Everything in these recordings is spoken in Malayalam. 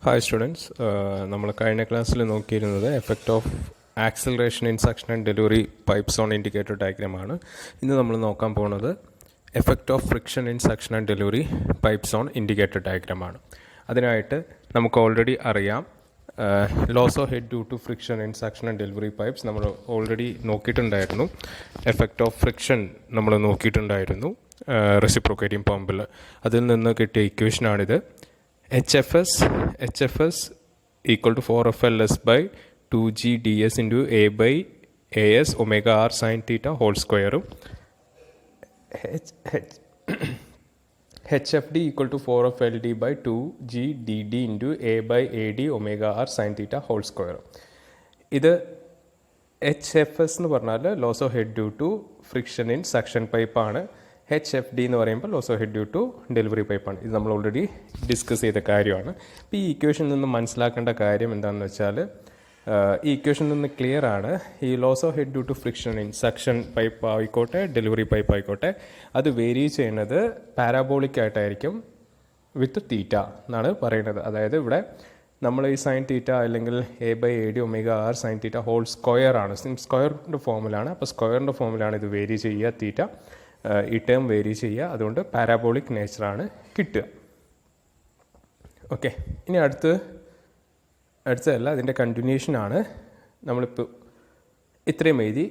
ഹായ് സ്റ്റുഡൻസ്, നമ്മൾ കഴിഞ്ഞ ക്ലാസ്സിൽ നോക്കിയിരുന്നത് effect of acceleration in suction and delivery pipes on indicator ഡയഗ്രാമാണ്. ഇന്ന് നമ്മൾ നോക്കാൻ പോകുന്നത് effect of friction in suction and delivery pipes on indicator ഡയഗ്രാമാണ്. അതിനായിട്ട് നമുക്ക് ഓൾറെഡി അറിയാം loss of head due to friction in suction and delivery pipes നമ്മൾ ഓൾറെഡി നോക്കിയിട്ടുണ്ടായിരുന്നു. എഫക്റ്റ് ഓഫ് ഫ്രിക്ഷൻ നമ്മൾ നോക്കിയിട്ടുണ്ടായിരുന്നു റെസിപ്രോക്കേറ്റിംഗ് പമ്പിൽ. അതിൽ നിന്ന് കിട്ടിയ ഇക്വേഷനാണിത്. HFS equal to 4FLS by 2G ds into A by AS omega r sin theta whole square. HFD equal to 4FLD by 2G dd into A by AD omega r sin theta whole square. ഇത് HFS എന്ന് പറഞ്ഞാൽ loss of head due to friction in suction പൈപ്പാണ്. HFD എന്ന് പറയുമ്പോൾ loss of head due to delivery പൈപ്പാണ്. ഇത് നമ്മൾ ഓൾറെഡി ഡിസ്കസ് ചെയ്ത കാര്യമാണ്. അപ്പോൾ ഈ ഇക്വേഷനിൽ നിന്ന് മനസ്സിലാക്കേണ്ട കാര്യം എന്താണെന്ന് വെച്ചാൽ, ഈ ഇക്വേഷനിൽ നിന്ന് ക്ലിയർ ആണ്, ഈ loss of head due to friction in suction pipe ആയിക്കോട്ടെ ഡെലിവറി പൈപ്പ് ആയിക്കോട്ടെ, അത് വേരി ചെയ്യുന്നത് പാരാബോളിക് ആയിട്ടായിരിക്കും വിത്ത് തീറ്റ എന്നാണ് പറയുന്നത്. അതായത് ഇവിടെ നമ്മൾ ഈ സൈൻ തീറ്റ അല്ലെങ്കിൽ A by AD omega r sine theta whole square ആണ്, സ്ക്വയറിൻ്റെ ഫോമിലാണ്. അപ്പോൾ സ്ക്വയറിൻ്റെ ഫോമിലാണ് ഇത് വേരി ചെയ്യുക, തീറ്റ ഈ ടേം വേരി ചെയ്യുക. അതുകൊണ്ട് പാരാബോളിക് നേച്ചറാണ് കിട്ടുക. ഓക്കെ, ഇനി അടുത്തതല്ല, അതിൻ്റെ കണ്ടിന്യൂഷനാണ്. നമ്മളിപ്പോൾ ഇത്രയും എഴുതി,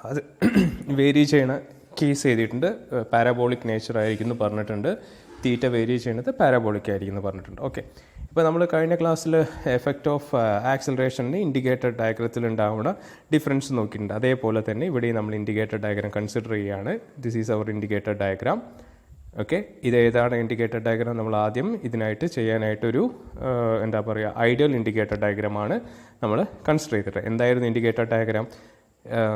അത് വേരി ചെയ്യണ കേസ് എഴുതിയിട്ടുണ്ട്. പാരാബോളിക് നേച്ചർ ആയിരിക്കും എന്ന് പറഞ്ഞിട്ടുണ്ട്. തീറ്റ വേരി ചെയ്യുന്നത് പാരാബോളിക് ആയിരിക്കും എന്ന് പറഞ്ഞിട്ടുണ്ട്. ഓക്കെ, ഇപ്പോൾ നമ്മൾ കഴിഞ്ഞ ക്ലാസ്സിൽ എഫക്റ്റ് ഓഫ് ആക്സിലറേഷന് ഇൻഡിക്കേറ്റർ ഡയഗ്രത്തിൽ ഉണ്ടാവുന്ന ഡിഫറൻസ് നോക്കിയിട്ടുണ്ട്. അതേപോലെ തന്നെ ഇവിടെ നമ്മൾ ഇൻഡിക്കേറ്റർ ഡയഗ്രാം കൺസിഡർ ചെയ്യുകയാണ്. This is our indicator diagram. Okay, ഇത് ഏതാണ് ഇൻഡിക്കേറ്റർ ഡയഗ്രാം? നമ്മൾ ആദ്യം ഇതിനായിട്ട് ചെയ്യാനായിട്ടൊരു എന്താ പറയുക, ഐഡിയൽ ഇൻഡിക്കേറ്റർ ഡയഗ്രാമാണ് നമ്മൾ കൺസിഡർ ചെയ്തിട്ട്. എന്തായിരുന്നു ഇൻഡിക്കേറ്റർ ഡയഗ്രാം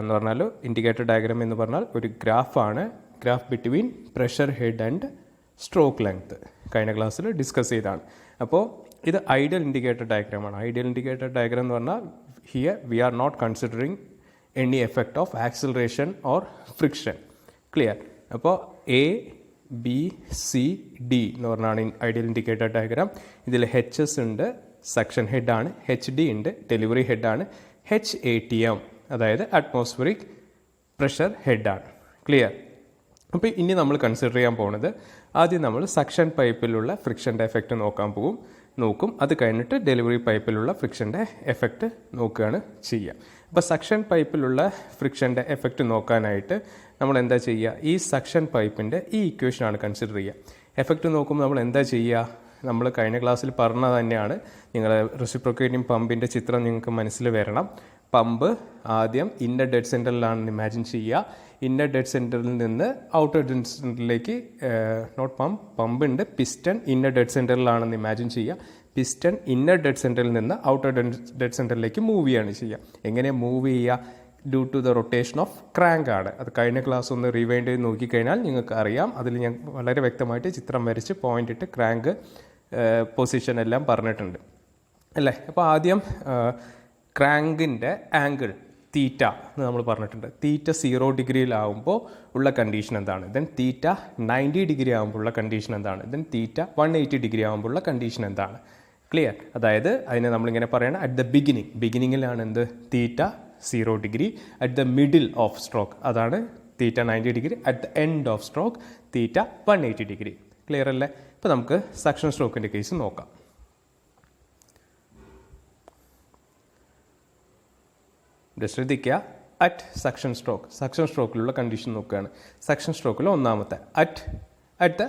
എന്ന് പറഞ്ഞാൽ? ഇൻഡിക്കേറ്റർ ഡയഗ്രാം എന്ന് പറഞ്ഞാൽ ഒരു ഗ്രാഫാണ്, graph between pressure head and stroke length. കഴിഞ്ഞ ക്ലാസ്സിൽ ഡിസ്കസ് ചെയ്താണ്. അപ്പോൾ ഇത് ഐഡിയൽ ഇൻഡിക്കേറ്റർ ഡയഗ്രാമാണ്. ഐഡിയൽ ഇൻഡിക്കേറ്റർ ഡയഗ്രാം എന്ന് പറഞ്ഞാൽ here we are not considering any effect of acceleration or friction. Clear? അപ്പോൾ ABCD എന്ന് പറഞ്ഞാണ് ഐഡിയൽ ഇൻഡിക്കേറ്റർ ഡയഗ്രാം. ഇതിൽ HS ഉണ്ട്, സക്ഷൻ ഹെഡാണ്. HD ഉണ്ട്, ഡെലിവറി ഹെഡാണ്. HATM അതായത് അറ്റ്മോസ്ഫിയറിക് പ്രഷർ ഹെഡാണ്. ക്ലിയർ? അപ്പോൾ ഇനി നമ്മൾ കൺസിഡർ ചെയ്യാൻ പോകുന്നത്, ആദ്യം നമ്മൾ സക്ഷൻ പൈപ്പിലുള്ള ഫ്രിക്ഷൻ്റെ എഫക്റ്റ് നോക്കും. അത് കഴിഞ്ഞിട്ട് ഡെലിവറി പൈപ്പിലുള്ള ഫ്രിക്ഷൻ്റെ എഫക്റ്റ് നോക്കുകയാണ് ചെയ്യുക. അപ്പോൾ സക്ഷൻ പൈപ്പിലുള്ള ഫ്രിക്ഷൻ്റെ എഫക്റ്റ് നോക്കാനായിട്ട് നമ്മൾ എന്താ ചെയ്യുക? ഈ സക്ഷൻ പൈപ്പിൻ്റെ ഈ ഇക്വേഷനാണ് കൺസിഡർ ചെയ്യുക. എഫക്റ്റ് നോക്കുമ്പോൾ നമ്മൾ എന്താ ചെയ്യുക? നമ്മൾ കഴിഞ്ഞ ക്ലാസ്സിൽ പറഞ്ഞത് തന്നെയാണ്. നിങ്ങളെ റെസിപ്രോക്കേറ്റിംഗ് പമ്പിൻ്റെ ചിത്രം നിങ്ങൾക്ക് മനസ്സിൽ വരണം. പമ്പ് ആദ്യം ഇന്നർ ഡെഡ് സെൻറ്ററിലാണെന്ന് ഇമാജിൻ ചെയ്യുക. ഇന്നർ ഡെഡ് സെൻറ്ററിൽ നിന്ന് ഔട്ടർ ഡെഡ് സെൻറ്ററിലേക്ക്, നോട്ട് പമ്പ് ഉണ്ട്, പിസ്റ്റൺ ഇന്നർ ഡെഡ് സെൻറ്ററിലാണെന്ന് ഇമാജിൻ ചെയ്യുക. പിസ്റ്റൺ ഇന്നർ ഡെഡ് സെൻറ്ററിൽ നിന്ന് ഔട്ടർ ഡെഡ് സെൻറ്ററിലേക്ക് മൂവ് ചെയ്യാണ് ചെയ്യുക. എങ്ങനെ മൂവ് ചെയ്യുക? Due to the rotation of crank ആണ്. അത് കഴിഞ്ഞ ക്ലാസ് ഒന്ന് റിവൈൻഡ് ചെയ്ത് നോക്കിക്കഴിഞ്ഞാൽ നിങ്ങൾക്ക് അറിയാം. അതിൽ ഞാൻ വളരെ വ്യക്തമായിട്ട് ചിത്രം വരച്ച് പോയിന്റ് ഇട്ട് ക്രാങ്ക് പൊസിഷൻ എല്ലാം പറഞ്ഞിട്ടുണ്ട് അല്ലേ. അപ്പോൾ ആദ്യം ക്രാങ്കിൻ്റെ ആംഗിൾ തീറ്റ എന്ന് നമ്മൾ പറഞ്ഞിട്ടുണ്ട്. തീറ്റ 0 ഡിഗ്രിയിലാവുമ്പോൾ ഉള്ള കണ്ടീഷൻ എന്താണ്? ദെൻ തീറ്റ 90 ഡിഗ്രി ആകുമ്പോൾ ഉള്ള കണ്ടീഷൻ എന്താണ്? ദെൻ തീറ്റ 180 ഡിഗ്രി ആകുമ്പോൾ ഉള്ള കണ്ടീഷൻ എന്താണ്? ക്ലിയർ? അതായത് അതിനെ നമ്മളിങ്ങനെ പറയണം, അറ്റ് ദ ബിഗിനിങ്ങിലാണ് എന്ത്? തീറ്റ 0 degree. At the middle of stroke അതാണ് തീറ്റ 90 degree. At the end of stroke theta 180 degree. Clear അല്ലേ? ഇപ്പോൾ നമുക്ക് സക്ഷൻ സ്ട്രോക്കിൻ്റെ കേസ് നോക്കാം. ശ്രദ്ധിക്കുക, അറ്റ് സക്ഷൻ സ്ട്രോക്കിലുള്ള കണ്ടീഷൻ നോക്കുകയാണ്. സക്ഷൻ സ്ട്രോക്കിൽ ഒന്നാമത്തെ അറ്റ് ദ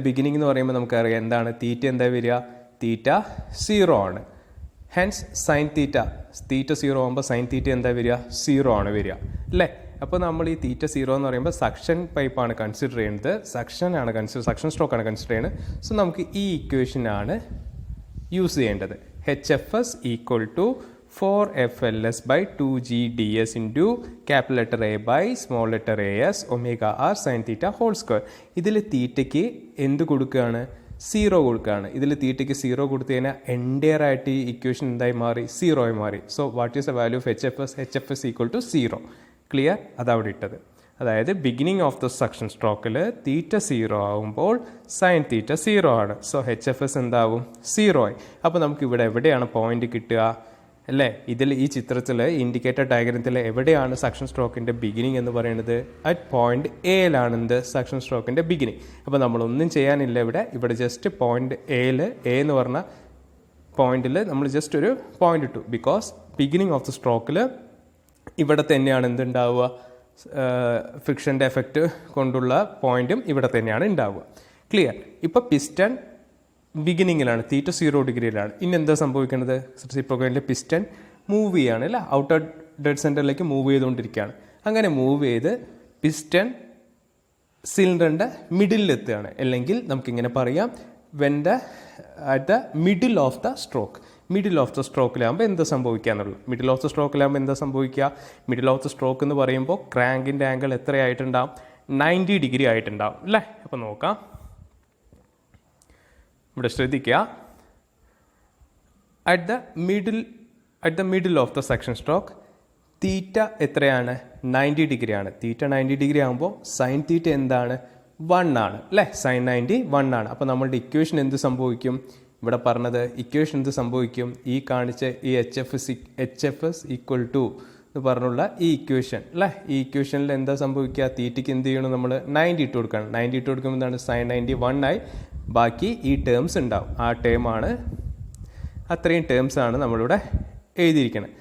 ബിഗിനിങ് എന്ന് പറയുമ്പോൾ നമുക്കറിയാം എന്താണ്? തീറ്റ എന്താ വരിക? തീറ്റ 0 ആണ്. ഹെൻസ് സൈൻ തീറ്റ 0 ആകുമ്പോൾ സൈൻ തീറ്റ എന്താ വരിക? 0 ആണ് വരിക അല്ലേ. അപ്പോൾ നമ്മൾ ഈ തീറ്റ 0 എന്ന് പറയുമ്പോൾ സക്ഷൻ പൈപ്പാണ് കൺസിഡർ ചെയ്യുന്നത്, സക്ഷൻ സ്ട്രോക്കാണ് കൺസിഡർ ചെയ്യുന്നത്. സോ നമുക്ക് ഈ ഇക്വേഷനാണ് യൂസ് ചെയ്യേണ്ടത്. HFS equal to 4FLS by 2G ds into capital letter A by small letter AS omega r sin theta whole square. ഇതിൽ തീറ്റയ്ക്ക് എന്ത് കൊടുക്കുകയാണ്? 0 കൊടുക്കുകയാണ്. ഇതിൽ തീറ്റയ്ക്ക് 0 കൊടുത്തു കഴിഞ്ഞാൽ എൻറ്റയർ ആയിട്ട് ഈ ഇക്വേഷൻ എന്തായി മാറി? 0 ആയി മാറി. So what is the value of HFS? HFS equal to 0. Clear? അതവിടെ ഇട്ടത്. അതായത് ബിഗിനിങ് ഓഫ് ദ സക്ഷൻ സ്ട്രോക്കിൽ തീറ്റ 0 ആകുമ്പോൾ സൈൻ തീറ്റ 0 ആണ്. സോ HFS എന്താവും 0 ആയി. അപ്പോൾ നമുക്ക് ഇവിടെ എവിടെയാണ് പോയിന്റ് കിട്ടുക അല്ലേ? ഇതിൽ ഈ ചിത്രത്തിൽ ഇൻഡിക്കേറ്റർ ഡയഗ്രത്തിൽ എവിടെയാണ് സക്ഷൻ സ്ട്രോക്കിൻ്റെ ബിഗിനിങ് എന്ന് പറയുന്നത്? അറ്റ് പോയിന്റ് എയിലാണ് എന്ത് സക്ഷൻ സ്ട്രോക്കിൻ്റെ ബിഗിനിങ്. അപ്പോൾ നമ്മളൊന്നും ചെയ്യാനില്ല ഇവിടെ ജസ്റ്റ് പോയിന്റ് എയിൽ എ എന്ന് പറഞ്ഞ പോയിന്റിൽ നമ്മൾ ജസ്റ്റ് ഒരു പോയിന്റ് ഇട്ടു. ബിക്കോസ് ബിഗിനിങ് ഓഫ് ദ സ്ട്രോക്കിൽ ഇവിടെ തന്നെയാണ് എന്തുണ്ടാവുക, ഫ്രിക്ഷൻ്റെ എഫക്റ്റ് കൊണ്ടുള്ള പോയിന്റും ഇവിടെ തന്നെയാണ് ഉണ്ടാവുക. ക്ലിയർ? ഇപ്പോൾ പിസ്റ്റൺ ബിഗിനിങ്ങിലാണ്, തീറ്റ 0 ഡിഗ്രിയിലാണ്. ഇനി എന്താ സംഭവിക്കുന്നത്? റെസിപ്രോക്കലിലെ പിസ്റ്റൺ മൂവ് ചെയ്യാണ് അല്ലേ, ഔട്ടർ ഡെഡ് സെൻറ്ററിലേക്ക് മൂവ് ചെയ്തുകൊണ്ടിരിക്കുകയാണ്. അങ്ങനെ മൂവ് ചെയ്ത് പിസ്റ്റൺ സിലിണ്ടറിൻ്റെ മിഡിലെത്തുകയാണ്. അല്ലെങ്കിൽ നമുക്കിങ്ങനെ പറയാം, when the at the middle of the stroke. Middle of the സ്ട്രോക്കിലാകുമ്പോൾ എന്താ സംഭവിക്കുക എന്നുള്ളത്? മിഡിൽ ഓഫ് ദ സ്ട്രോക്കിലാകുമ്പോൾ എന്താ സംഭവിക്കുക? മിഡിൽ ഓഫ് ദ സ്ട്രോക്ക് എന്ന് പറയുമ്പോൾ ക്രാങ്കിൻ്റെ ആംഗിൾ എത്രയായിട്ടുണ്ടാവും? 90 ഡിഗ്രി ആയിട്ടുണ്ടാവും അല്ലേ? അപ്പോൾ നോക്കാം, ഇവിടെ ശ്രദ്ധിക്കുക. At the middle of the section stroke theta എത്രയാണ്? 90 ഡിഗ്രിയാണ്. തീറ്റ 90 ഡിഗ്രി ആകുമ്പോൾ സൈൻ തീറ്റ എന്താണ്? 1 ആണ് അല്ലേ? സൈൻ 90 1 ആണ്. അപ്പോൾ നമ്മളുടെ ഇക്വേഷൻ എന്ത് സംഭവിക്കും? ഇവിടെ പറഞ്ഞത് ഇക്വേഷൻ എന്ത് സംഭവിക്കും? ഈ കാണിച്ച ഈ HFS ഈക്വൽ ടു എന്ന് പറഞ്ഞുള്ള ഈ ഇക്വേഷൻ അല്ലേ? ഈ ഇക്വേഷനിൽ എന്താ സംഭവിക്കുക? തീറ്റയ്ക്ക് എന്ത് ചെയ്യണം? നമ്മൾ 90 ഇട്ട് കൊടുക്കണം. 90 ഇട്ട് കൊടുക്കുമ്പോൾ എന്താണ്? സൈൻ 90 1 ആയി. ബാക്കി ഈ ടേംസ് ഉണ്ടാവും. ആ ടേമാണ്, അത്രയും ടേംസ് ആണ് നമ്മളിവിടെ എഴുതിയിരിക്കുന്നത്.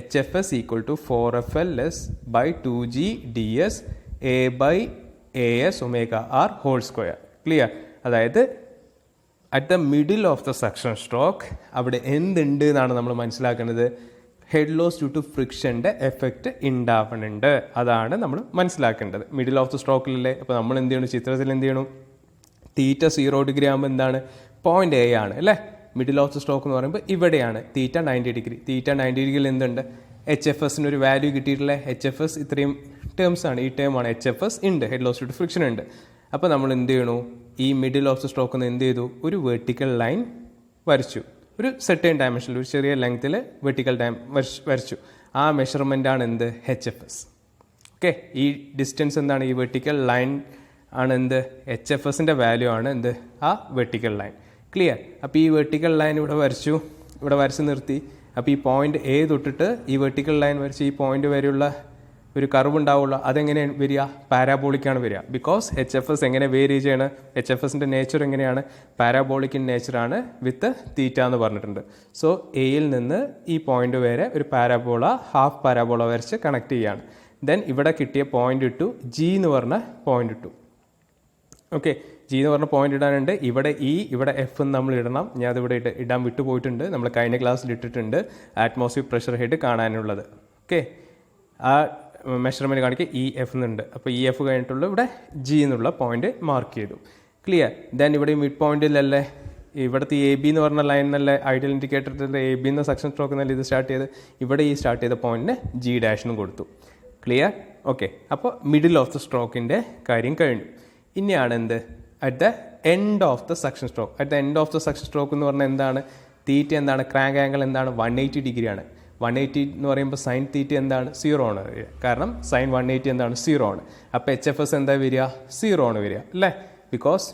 HFS equal to 4FL by 2G ds A by AS omega R whole square. Clear? അതായത് at the middle of the section stroke അവിടെ എന്തുണ്ട് എന്നാണ് നമ്മൾ മനസ്സിലാക്കുന്നത്? ഹെഡ് ലോസ് ഡ്യൂ ടു ഫ്രിക്ഷൻ്റെ എഫക്റ്റ് ഉണ്ടാവുന്നുണ്ട്. അതാണ് നമ്മൾ മനസ്സിലാക്കേണ്ടത്. മിഡിൽ ഓഫ് ദ സ്ട്രോക്കിലല്ലേ? അപ്പോൾ നമ്മൾ എന്ത് ചെയ്യണം? ചിത്രത്തിൽ എന്ത് ചെയ്യണം? തീറ്റ 0 ഡിഗ്രി ആകുമ്പോൾ എന്താണ്? പോയിന്റ് എ ആണ് അല്ലേ? മിഡിൽ ഓഫ് ദ സ്ട്രോക്ക് എന്ന് പറയുമ്പോൾ ഇവിടെയാണ്. തീറ്റ 90 ഡിഗ്രി. തീറ്റ 90 ഡിഗ്രിയിൽ എന്തുണ്ട്? HFSന് ഒരു വാല്യൂ കിട്ടിയിട്ടില്ലേ? HFS ഇത്രയും ടേംസ് ആണ്. ഈ ടേമാണ് HFS ഉണ്ട്, head loss due to friction ഉണ്ട്. അപ്പോൾ നമ്മൾ എന്ത് ചെയ്യണു? ഈ മിഡിൽ ഓഫ് ദ സ്ട്രോക്ക് എന്ത് ചെയ്തു? ഒരു വെർട്ടിക്കൽ ലൈൻ വരച്ചു. ഒരു സെർട്ടൈൻ ഡയമെൻഷനിൽ, ഒരു ചെറിയ ലെങ്ത്തിൽ വെർട്ടിക്കൽ വരച്ചു. ആ മെഷർമെൻ്റ് ആണ് എന്ത്? HFS. ഓക്കെ, ഈ ഡിസ്റ്റൻസ് എന്താണ്? ഈ വെർട്ടിക്കൽ ലൈൻ ആണ് എന്ത്? HFSൻ്റെ വാല്യൂ ആണ് എന്ത്? ആ വെർട്ടിക്കൽ ലൈൻ. ക്ലിയർ? അപ്പോൾ ഈ വെർട്ടിക്കൽ ലൈൻ ഇവിടെ വരച്ച് നിർത്തി. അപ്പോൾ ഈ പോയിന്റ് എ തൊട്ടിട്ട് ഈ വെർട്ടിക്കൽ ലൈൻ വരച്ച് ഈ പോയിന്റ് വരെയുള്ള ഒരു കർവ് ഉണ്ടാവുള്ളൂ. അതെങ്ങനെയാണ് വരിക? പാരാബോളിക്കാണ് വരിക. ബിക്കോസ് HFS എങ്ങനെ വേരി ചെയ്യണം? HFSൻ്റെ നേച്ചർ എങ്ങനെയാണ്? പാരാബോളിക് ഇൻ നേച്ചറാണ് വിത്ത് തീറ്റ എന്ന് പറഞ്ഞിട്ടുണ്ട്. സോ എയിൽ നിന്ന് ഈ പോയിന്റ് വരെ ഒരു പാരാബോള, ഹാഫ് പാരാബോള വരച്ച് കണക്ട് ചെയ്യാണ്. ദെൻ ഇവിടെ കിട്ടിയ പോയിന്റ് ഇട്ടു, G എന്ന് പറഞ്ഞ പോയിന്റ് ഇട്ടു. ഓക്കെ, G എന്ന് പറഞ്ഞ പോയിന്റ് ഇടാനുണ്ട്. ഇവിടെ ഇവിടെ F എന്ന് നമ്മൾ ഇടണം. ഞാൻ അതിവിടെ ഇടാൻ വിട്ടുപോയിട്ടുണ്ട്. നമ്മൾ കഴിഞ്ഞ ക്ലാസ്സിൽ ഇട്ടിട്ടുണ്ട് അറ്റ്മോസ്ഫിയർ പ്രഷർ ഹെഡ് കാണാനുള്ളത്. ഓക്കെ, ആ മെഷർമെൻറ്റ് കാണിക്കുക EF എന്നുണ്ട്. അപ്പോൾ EF കഴിഞ്ഞിട്ടുള്ള ഇവിടെ G എന്നുള്ള പോയിന്റ് മാർക്ക് ചെയ്തു. ക്ലിയർ? ദെൻ ഇവിടെ മിഡ് പോയിന്റിലല്ലേ ഇവിടുത്തെ AB എന്ന് പറഞ്ഞ ലൈൻ എന്നല്ലേ ഐഡിയൽ ഇൻഡിക്കേറ്ററിൻ്റെ AB എന്ന സെക്ഷൻ സ്ട്രോക്ക് എന്നല്ലേ ഇത് സ്റ്റാർട്ട് ചെയ്ത്. ഇവിടെ ഈ സ്റ്റാർട്ട് ചെയ്ത പോയിന്റിന് G ഡാഷെന്നും കൊടുത്തു. ക്ലിയർ? ഓക്കെ, അപ്പോൾ മിഡിൽ ഓഫ് ദ സ്ട്രോക്കിൻ്റെ കാര്യം കഴിഞ്ഞു. ഇനിയാണ് എന്ത്? At the end of the section stroke. At the end of the section stroke എന്ന് പറഞ്ഞാൽ എന്താണ്? തീറ്റ എന്താണ്? ക്രാങ്ക് ആംഗിൾ എന്താണ്? 180 ഡിഗ്രിയാണ്. 180 എന്ന് പറയുമ്പോൾ സൈൻ തീറ്റ എന്താണ്? 0 ആണ് വരിക. കാരണം സൈൻ 180 എന്താണ്? 0 ആണ്. അപ്പോൾ HFS എന്താ വരിക? 0 ആണ് വരിക അല്ലേ? ബിക്കോസ്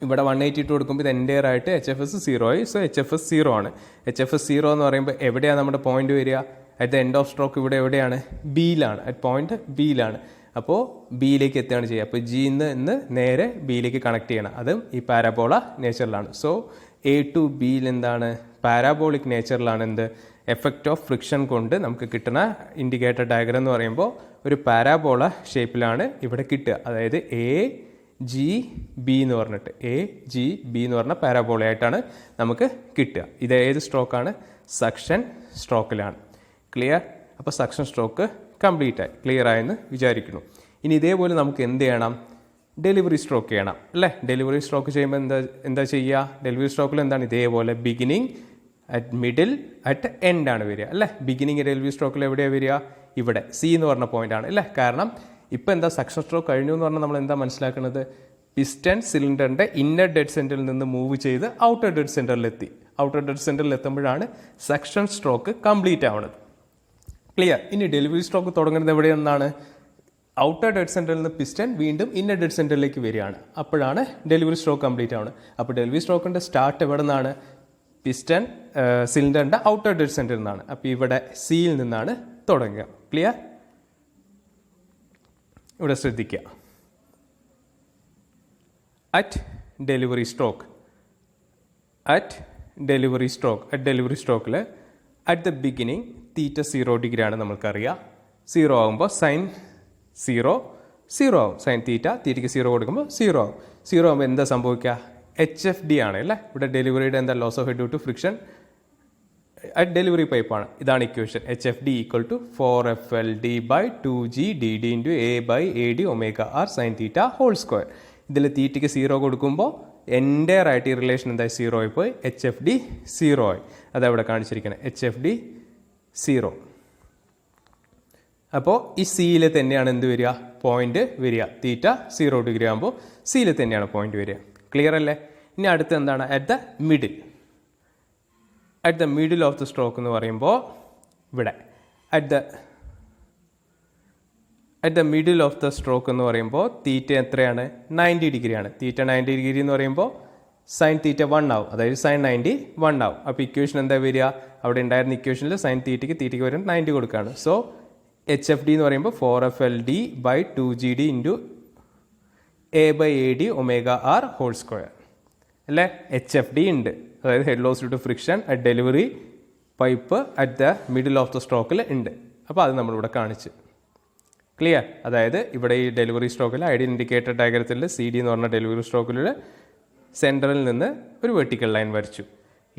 ഇവിടെ 180 ഇട്ട് കൊടുക്കുമ്പോൾ ഇത് എൻ്റെയർ ആയിട്ട് HFS 0 ആയി. സോ HFS 0 ആണ്. HFS 0 എന്ന് പറയുമ്പോൾ എവിടെയാണ് നമ്മുടെ പോയിന്റ് വരിക? At the end of stroke ഇവിടെ എവിടെയാണ്? ബിയിലാണ്. അറ്റ് പോയിന്റ് ബിയിലാണ്. അപ്പോൾ ബിയിലേക്ക് എത്തുകയാണ് ചെയ്യുക. അപ്പോൾ Gന്ന് ഇന്ന് നേരെ ബിയിലേക്ക് കണക്ട് ചെയ്യണം. അതും ഈ പാരാബോള നേച്ചറിലാണ്. സോ A ടു ബിയിൽ എന്താണ്? പാരാബോളിക് നേച്ചറിലാണ് എന്ത്? എഫക്റ്റ് ഓഫ് ഫ്രിക്ഷൻ കൊണ്ട് നമുക്ക് കിട്ടുന്ന ഇൻഡിക്കേറ്റർ ഡയഗ്രം എന്ന് പറയുമ്പോൾ ഒരു പാരാബോള ഷേപ്പിലാണ് ഇവിടെ കിട്ടുക. അതായത് AGB എന്ന് പറഞ്ഞിട്ട് AGB എന്ന് പറഞ്ഞ പാരാബോളയായിട്ടാണ് നമുക്ക് കിട്ടുക. ഇത് ഏത് സ്ട്രോക്കാണ്? സക്ഷൻ സ്ട്രോക്കിലാണ്. ക്ലിയർ? അപ്പോൾ സക്ഷൻ സ്ട്രോക്ക് കംപ്ലീറ്റ് ആയി, ക്ലിയർ ആയെന്ന് വിചാരിക്കുന്നു. ഇനി ഇതേപോലെ നമുക്ക് എന്ത് ചെയ്യണം? ഡെലിവറി സ്ട്രോക്ക് ചെയ്യണം അല്ലേ? ഡെലിവറി സ്ട്രോക്ക് ചെയ്യുമ്പോൾ എന്താ ചെയ്യുക? ഡെലിവറി സ്ട്രോക്കിൽ എന്താണ്? ഇതേപോലെ beginning, at middle, at end ആണ് വരിക അല്ലേ? ബിഗിനിങ് ഡെലിവറി സ്ട്രോക്കിൽ എവിടെയാണ് വരിക? ഇവിടെ C എന്ന് പറഞ്ഞ പോയിന്റ് ആണ് അല്ലേ? കാരണം ഇപ്പോൾ എന്താ സക്ഷൻ സ്ട്രോക്ക് കഴിഞ്ഞു എന്ന് പറഞ്ഞാൽ നമ്മൾ എന്താ മനസ്സിലാക്കുന്നത്? പിസ്റ്റൺ സിലിണ്ടറിൻ്റെ ഇന്നർ ഡെഡ് സെൻറ്ററിൽ നിന്ന് മൂവ് ചെയ്ത് ഔട്ടർ ഡെഡ് സെൻറ്ററിലെത്തി. ഔട്ടർ ഡെഡ് സെൻറ്ററിൽ എത്തുമ്പോഴാണ് സക്ഷൻ സ്ട്രോക്ക് കംപ്ലീറ്റ് ആവുന്നത്. ക്ലിയർ? ഇനി ഡെലിവറി സ്ട്രോക്ക് തുടങ്ങുന്നത് എവിടെ നിന്നാണ്? ഔട്ടർ ഡെഡ് സെൻറ്ററിൽ നിന്ന് പിസ്റ്റൺ വീണ്ടും ഇന്നർ ഡെഡ് സെൻറ്ററിലേക്ക് വരികയാണ്. അപ്പോഴാണ് ഡെലിവറി സ്ട്രോക്ക് കംപ്ലീറ്റ് ആവുന്നത്. അപ്പോൾ ഡെലിവറി സ്ട്രോക്കിൻ്റെ സ്റ്റാർട്ട് എവിടെ നിന്നാണ്? പിസ്റ്റൺ സിലിണ്ടറിൻ്റെ ഔട്ടർ ഡെഡ് സെൻറ്ററിൽ നിന്നാണ്. അപ്പോൾ ഇവിടെ സിയിൽ നിന്നാണ് തുടങ്ങുക. ക്ലിയർ? ഇവിടെ ശ്രദ്ധിക്കുക. അറ്റ് ഡെലിവറി സ്ട്രോക്കിൽ at the beginning theta 0 degree ആണ് നമ്മൾക്കറിയാം. 0 ആകുമ്പോൾ സൈൻ 0 ആവും. സൈൻ തീറ്റയ്ക്ക് 0 കൊടുക്കുമ്പോൾ 0 ആവും. 0 ആകുമ്പോൾ എന്താ സംഭവിക്കുക? HFD ആണ് അല്ലേ? ഇവിടെ ഡെലിവറിയുടെ എന്താ? Loss of head due to friction at delivery പൈപ്പാണ്. ഇതാണ് equation. HFD equal to 4FLD/2GDD into A/AD ω/r sine theta whole square. ഇതിൽ തീറ്റയ്ക്ക് 0 കൊടുക്കുമ്പോൾ എൻ്റയർ ആയിട്ട് ഈ റിലേഷൻ എന്തായി? 0 ആയി പോയി. HFD 0 ആയി. അതവിടെ കാണിച്ചിരിക്കുന്നത് HFD 0. അപ്പോൾ ഈ സിയിൽ തന്നെയാണ് എന്ത് വരിക? പോയിന്റ് വരിക. തീറ്റ 0 ഡിഗ്രി ആകുമ്പോൾ സിയിൽ തന്നെയാണ് പോയിന്റ് വരിക. ക്ലിയർ അല്ലേ? ഇനി അടുത്ത് എന്താണ്? At the middle of the stroke എന്ന് പറയുമ്പോൾ ഇവിടെ at the middle of the stroke എന്ന് പറയുമ്പോൾ തീറ്റ എത്രയാണ്? 90 ഡിഗ്രിയാണ്. തീറ്റ 90 ഡിഗ്രി എന്ന് പറയുമ്പോൾ സൈൻ തീറ്റ 1 ആവും. അതായത് സൈൻ 90 1 ആവും. അപ്പോൾ ഇക്വേഷൻ എന്താ വരിക? അവിടെ ഉണ്ടായിരുന്ന ഇക്വേഷനിൽ സൈൻ തീറ്റയ്ക്ക് വരും 90 കൊടുക്കുകയാണ്. സോ HFD എന്ന് പറയുമ്പോൾ 4FLD/2GD into A/AD ω/r whole square അല്ലേ? HFD ഉണ്ട്. അതായത് head loss due to friction at delivery pipe at the middle of the സ്ട്രോക്കിൽ ഉണ്ട്. അപ്പോൾ അത് നമ്മളിവിടെ കാണിച്ച്. ക്ലിയർ? അതായത് ഇവിടെ ഈ ഡെലിവറി സ്ട്രോക്കിൽ ഐഡിയൽ ഇൻഡിക്കേറ്റർ ഡയഗ്രത്തിൽ CD എന്ന് പറഞ്ഞ ഡെലിവറി സ്ട്രോക്കിൽ സെൻറ്ററിൽ നിന്ന് ഒരു വെർട്ടിക്കൽ ലൈൻ വരച്ചു.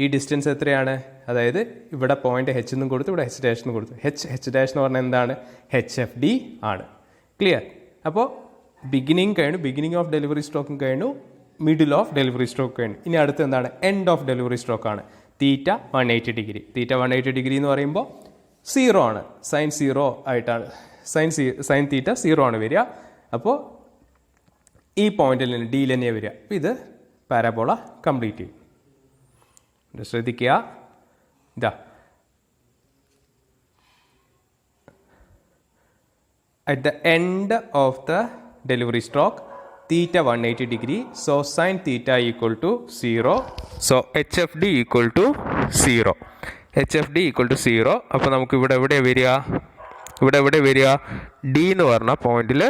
ഈ ഡിസ്റ്റൻസ് എത്രയാണ്? അതായത് ഇവിടെ പോയിന്റ് H എന്നും കൊടുത്തു, ഇവിടെ H' എന്നും കൊടുത്തു. H എന്ന് പറഞ്ഞാൽ എന്താണ്? HFD ആണ്. ക്ലിയർ? അപ്പോൾ ബിഗിനിങ് ഓഫ് ഡെലിവറി സ്ട്രോക്കും കഴിഞ്ഞു, മിഡിൽ ഓഫ് ഡെലിവറി സ്ട്രോക്ക് കഴിഞ്ഞു. ഇനി അടുത്ത് എന്താണ്? എൻഡ് ഓഫ് ഡെലിവറി സ്ട്രോക്കാണ്. Theta 180 degree. തീറ്റ 180 ഡിഗ്രി എന്ന് പറയുമ്പോൾ 0 ആണ്. സൈൻ 0 ആയിട്ടാണ്. സൈൻ തീറ്റ 0 ആണ് വരിക. അപ്പോൾ ഈ പോയിന്റിൽ നിന്ന് ഡിയിൽ തന്നെയാണ് വരിക. അപ്പോൾ ഇത് പാരാബോള കംപ്ലീറ്റ് ചെയ്യും. ശ്രദ്ധിക്കുക. ഇതാ at the end of the delivery stroke theta 180 degree, so sin theta equal to 0, so HFD equal to 0. അപ്പോൾ നമുക്ക് ഇവിടെ വരിക ഡി എന്ന് പറഞ്ഞ പോയിന്റിൽ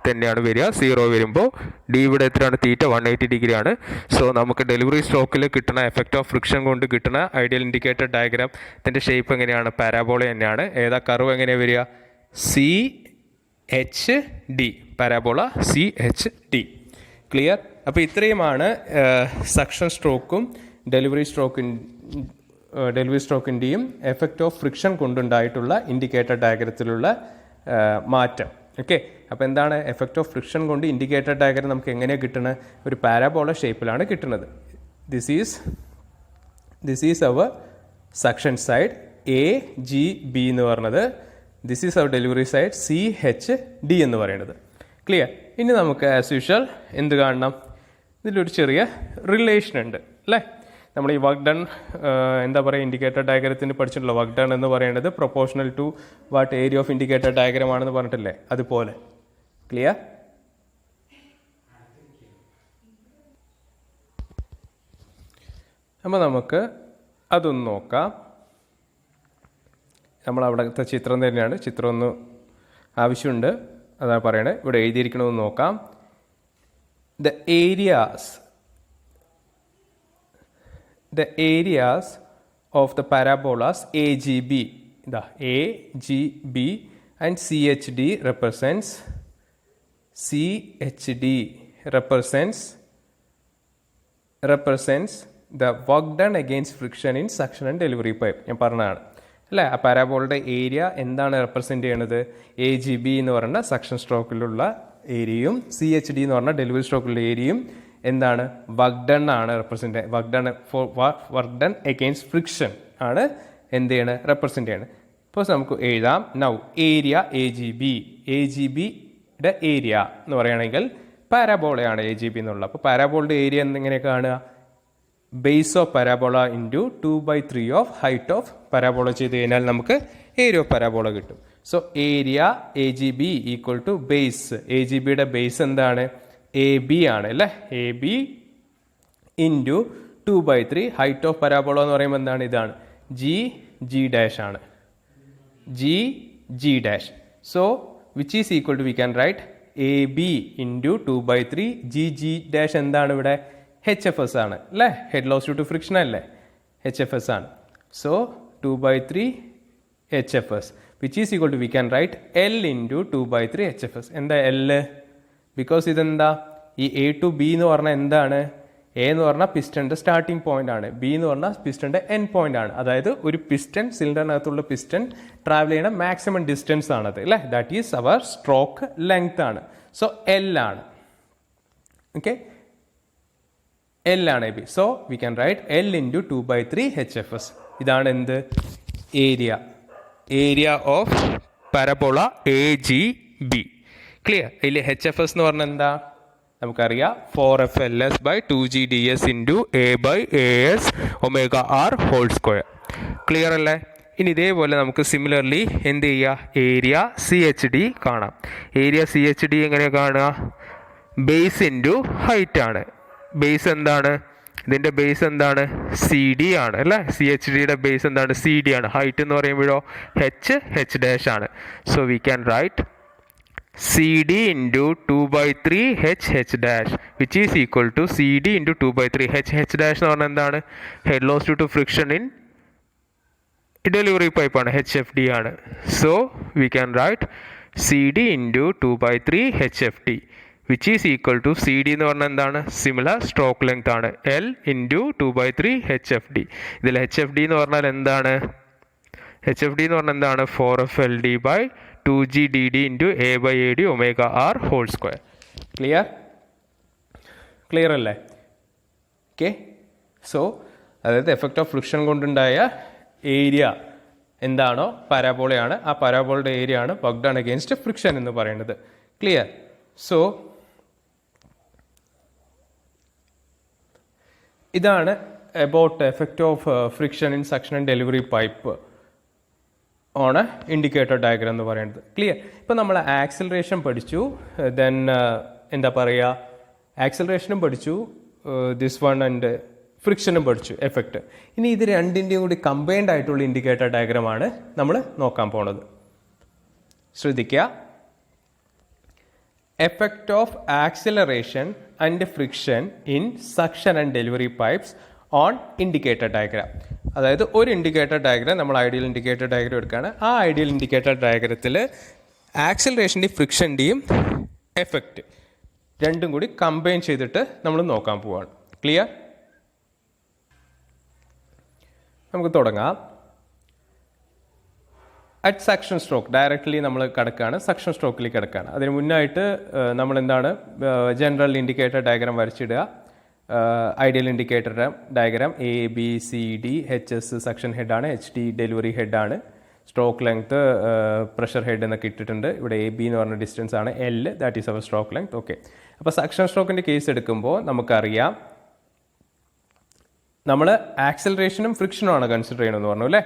തന്നെയാണ് വരിക. 0 വരുമ്പോൾ ഡി ഇവിടെ എത്രയാണ്? തീറ്റ 180 ഡിഗ്രി ആണ്. സോ നമുക്ക് ഡെലിവറി സ്ട്രോക്കിൽ കിട്ടുന്ന എഫക്റ്റ് ഓഫ് ഫ്രിക്ഷൻ കൊണ്ട് കിട്ടുന്ന ഐഡിയൽ ഇൻഡിക്കേറ്റർ ഡയഗ്രാം ഇതിൻ്റെ ഷേപ്പ് എങ്ങനെയാണ്? പാരാബോള തന്നെയാണ്. ഏതാ കർവ് എങ്ങനെയാണ് വരിക? CHD, parabola CHD. ക്ലിയർ? അപ്പോൾ ഇത്രയുമാണ് സക്ഷൻ സ്ട്രോക്കും ഡെലിവറി സ്ട്രോക്കിൻ്റെയും എഫക്റ്റ് ഓഫ് ഫ്രിക്ഷൻ കൊണ്ടുണ്ടായിട്ടുള്ള ഇൻഡിക്കേറ്റർ ഡയഗ്രത്തിലുള്ള മാറ്റം. ഓക്കെ, അപ്പോൾ എന്താണ് എഫക്റ്റ് ഓഫ് ഫ്രിക്ഷൻ കൊണ്ട് ഇൻഡിക്കേറ്റർ ഡയഗ്രം നമുക്ക് എങ്ങനെയാണ് കിട്ടുന്നത്? ഒരു പാരാബോള ഷേപ്പിലാണ് കിട്ടുന്നത്. This is our suction side AGB എന്ന് പറഞ്ഞത്. This is our delivery side CHD എന്ന് പറയുന്നത്. ക്ലിയർ? ഇനി നമുക്ക് ആസ് യൂഷ്വൽ എന്ത് കാണണം? ഇതിലൊരു ചെറിയ റിലേഷൻ ഉണ്ട് അല്ലേ? നമ്മൾ ഈ വർക്ക് ഡൺ എന്താ പറയുക, ഇൻഡിക്കേറ്റർ ഡയഗ്രത്തിന് പഠിച്ചിട്ടുള്ള വർക്ക് ഡൺ എന്ന് പറയുന്നത് proportional to what area of indicator diagram ആണെന്ന് പറഞ്ഞിട്ടില്ലേ? അതുപോലെ. ക്ലിയർ? അപ്പോൾ നമുക്ക് അതൊന്ന് നോക്കാം. നമ്മളവിടുത്തെ ചിത്രം തന്നെയാണ്. ചിത്രം ഒന്ന് ആവശ്യമുണ്ട്, അതാ പറയണേ. ഇവിടെ എഴുതിയിരിക്കണമെന്ന് നോക്കാം. The areas of the parabolas AGB and CHD represents the work done against friction in suction and delivery pipe. ഞാൻ പറഞ്ഞതാണ് അല്ലേ? ആ പാരാബോളുടെ ഏരിയ എന്താണ് റെപ്രസെൻ്റ് ചെയ്യണത്? AGB എന്ന് പറയുന്ന സക്ഷൻ സ്ട്രോക്കിലുള്ള ഏരിയയും CHD എന്ന് പറഞ്ഞ ഡെലിവറി സ്ട്രോക്കിലുള്ള ഏരിയയും എന്താണ്? വർക്ക് ഡൺ ആണ് represent. Work done against friction ആണ് എന്ത് ചെയ്യണത്? റെപ്രസെൻ്റ് ചെയ്യണത്. ഇപ്പോൾ നമുക്ക് എഴുതാം. നൗ ഏരിയ AGBയുടെ ഏരിയ എന്ന് പറയുകയാണെങ്കിൽ പാരാബോളയാണ് AGB എന്നുള്ളത്. അപ്പോൾ പാരാബോളുടെ ഏരിയ എങ്ങനെ കാണുക? Base of parabola into 2/3 of height of parabola ചെയ്ത് കഴിഞ്ഞാൽ നമുക്ക് ഏരിയ ഓഫ് പരാബോള കിട്ടും. So area AGB equal to base. AGBയുടെ ബേസ് എന്താണ്? AB ആണ് അല്ലേ? AB into 2/3 height of parabola എന്ന് പറയുമ്പോൾ എന്താണ്? ഇതാണ് G ഡാഷ് ആണ്. G dash. So which is equal to we can write AB into 2/3 G dash എന്താണ് ഇവിടെ? HFS ആണ് അല്ലേ? Head loss due to friction അല്ലേ? HFS ആണ്. So 2/3 HFS which is equal to we can write L into 2/3 HFS. എന്താ L? ബിക്കോസ് ഇതെന്താ? ഈ A ടു B എന്ന് പറഞ്ഞാൽ എന്താണ്? A എന്ന് പറഞ്ഞാൽ പിസ്റ്റന്റെ സ്റ്റാർട്ടിംഗ് പോയിന്റ് ആണ്. B എന്ന് പറഞ്ഞാൽ പിസ്റ്റന്റെ എൻഡ് പോയിന്റ് ആണ്. അതായത് ഒരു പിസ്റ്റൺ, സിലിണ്ടറിനകത്തുള്ള പിസ്റ്റൺ ട്രാവൽ ചെയ്യുന്ന മാക്സിമം ഡിസ്റ്റൻസ് ആണത് അല്ലേ? That is our stroke length ആണ്. സോ L ആണ്. ഓക്കെ, L ആണ് AB. So we can write L into 2/3 HFS. ഇതാണ് എന്ത്? Area of parabola AGB. Clear? ഇതിൽ HFS എന്ന് പറഞ്ഞാൽ എന്താ? നമുക്കറിയാം 4FLS/2GDS into A/AS ωr whole square. Clear അല്ലേ? ഇനി ഇതേപോലെ നമുക്ക് സിമിലർലി എന്ത് ചെയ്യുക? ഏരിയ CHD കാണാം. ഏരിയ CHD എങ്ങനെ കാണുക? ബേസ് ഇൻറ്റു ഹൈറ്റ് ആണ്. ബേസ് എന്താണ്? ഇതിൻ്റെ ബേസ് എന്താണ്? CD ആണ് അല്ലേ? CHDയുടെ ബേസ് എന്താണ്? CD ആണ്. ഹൈറ്റ് എന്ന് പറയുമ്പോഴോ H ഡാഷ് ആണ്. So we can write CD into 2/3 H dash which is equal to CD into 2/3 H dash എന്ന് പറഞ്ഞാൽ എന്താണ്? Head loss due to friction in delivery pipe ആണ്. HFD ആണ്. So we can write CD into 2/3 HFD which is equal to CD എന്ന് പറഞ്ഞാൽ എന്താണ്? സിമിലർ സ്ട്രോക്ക് ലെങ്ത് ആണ്. L into 2/3 HFD. ഇതിൽ HFD എന്ന് പറഞ്ഞാൽ എന്താണ്? HFD എന്ന് പറഞ്ഞാൽ എന്താണ്? 4FLD/2GDD into A/AD ωr whole square. Clear അല്ലേ? ഓക്കെ. സോ അതായത് എഫക്റ്റ് ഓഫ് ഫ്രിക്ഷൻ കൊണ്ടുണ്ടായ ഏരിയ എന്താണോ പരാബോളയാണ്, ആ പരാബോളയുടെ ഏരിയ ആണ് വർക്ക് ഡൺ അഗെയിൻസ്റ്റ് ഫ്രിക്ഷൻ എന്ന് പറയുന്നത്. ക്ലിയർ? സോ ഇതാണ് about effect of friction in suction and delivery pipe ആണ് ഇൻഡിക്കേറ്റർ ഡയഗ്രാം എന്ന് പറയുന്നത്. ക്ലിയർ? ഇപ്പം നമ്മൾ ആക്സിലറേഷൻ പഠിച്ചു, ദെൻ എന്താ പറയുക, ആക്സിലറേഷനും പഠിച്ചു, ദിസ് വൺ ആൻഡ് ഫ്രിക്ഷനും പഠിച്ചു എഫക്റ്റ്. ഇനി ഇത് രണ്ടിൻ്റെയും കൂടി കമ്പൈൻഡ് ആയിട്ടുള്ള ഇൻഡിക്കേറ്റർ ഡയഗ്രാമാണ് നമ്മൾ നോക്കാൻ പോണത്. ശ്രദ്ധിക്കുക. Effect of acceleration and friction in suction and delivery pipes on indicator diagram. അതായത് ഒരു ഇൻഡിക്കേറ്റർ ഡയഗ്രാം നമ്മൾ ഐഡിയൽ ഇൻഡിക്കേറ്റർ ഡയഗ്രാം എടുക്കുകയാണ്. ആ ഐഡിയൽ ഇൻഡിക്കേറ്റർ ഡയഗ്രത്തിൽ ആക്സിലറേഷൻ്റെയും ഫ്രിക്ഷൻ്റെയും എഫക്റ്റ് രണ്ടും കൂടി കമ്പൈൻ ചെയ്തിട്ട് നമ്മൾ നോക്കാൻ പോവുകയാണ്. ക്ലിയർ? നമുക്ക് തുടങ്ങാം. അറ്റ് സക്ഷൻ സ്ട്രോക്ക് ഡയറക്റ്റ്ലി നമ്മൾ കിടക്കുകയാണ്, സക്ഷൻ സ്ട്രോക്കിലേക്ക് കിടക്കുകയാണ്. അതിന് മുന്നായിട്ട് നമ്മൾ എന്താണ് ജനറൽ ഇൻഡിക്കേറ്റർ ഡയഗ്രാം വരച്ചിടുക. Ideal indicator diagram ABCD HS suction ഹെഡാണ്, HD ഡെലിവറി ഹെഡാണ്, സ്ട്രോക്ക് ലെങ്ത് പ്രഷർ ഹെഡ് എന്നൊക്കെ ഇട്ടിട്ടുണ്ട്. ഇവിടെ AB എന്ന് പറഞ്ഞ ഡിസ്റ്റൻസ് ആണ്, L that is our stroke length. Okay. അപ്പോൾ സക്ഷൻ സ്ട്രോക്കിൻ്റെ കേസ് എടുക്കുമ്പോൾ നമുക്കറിയാം നമ്മൾ ആക്സിലറേഷനും ഫ്രിക്ഷനും ആണ് കൺസിഡർ ചെയ്യണമെന്ന് പറഞ്ഞു അല്ലേ?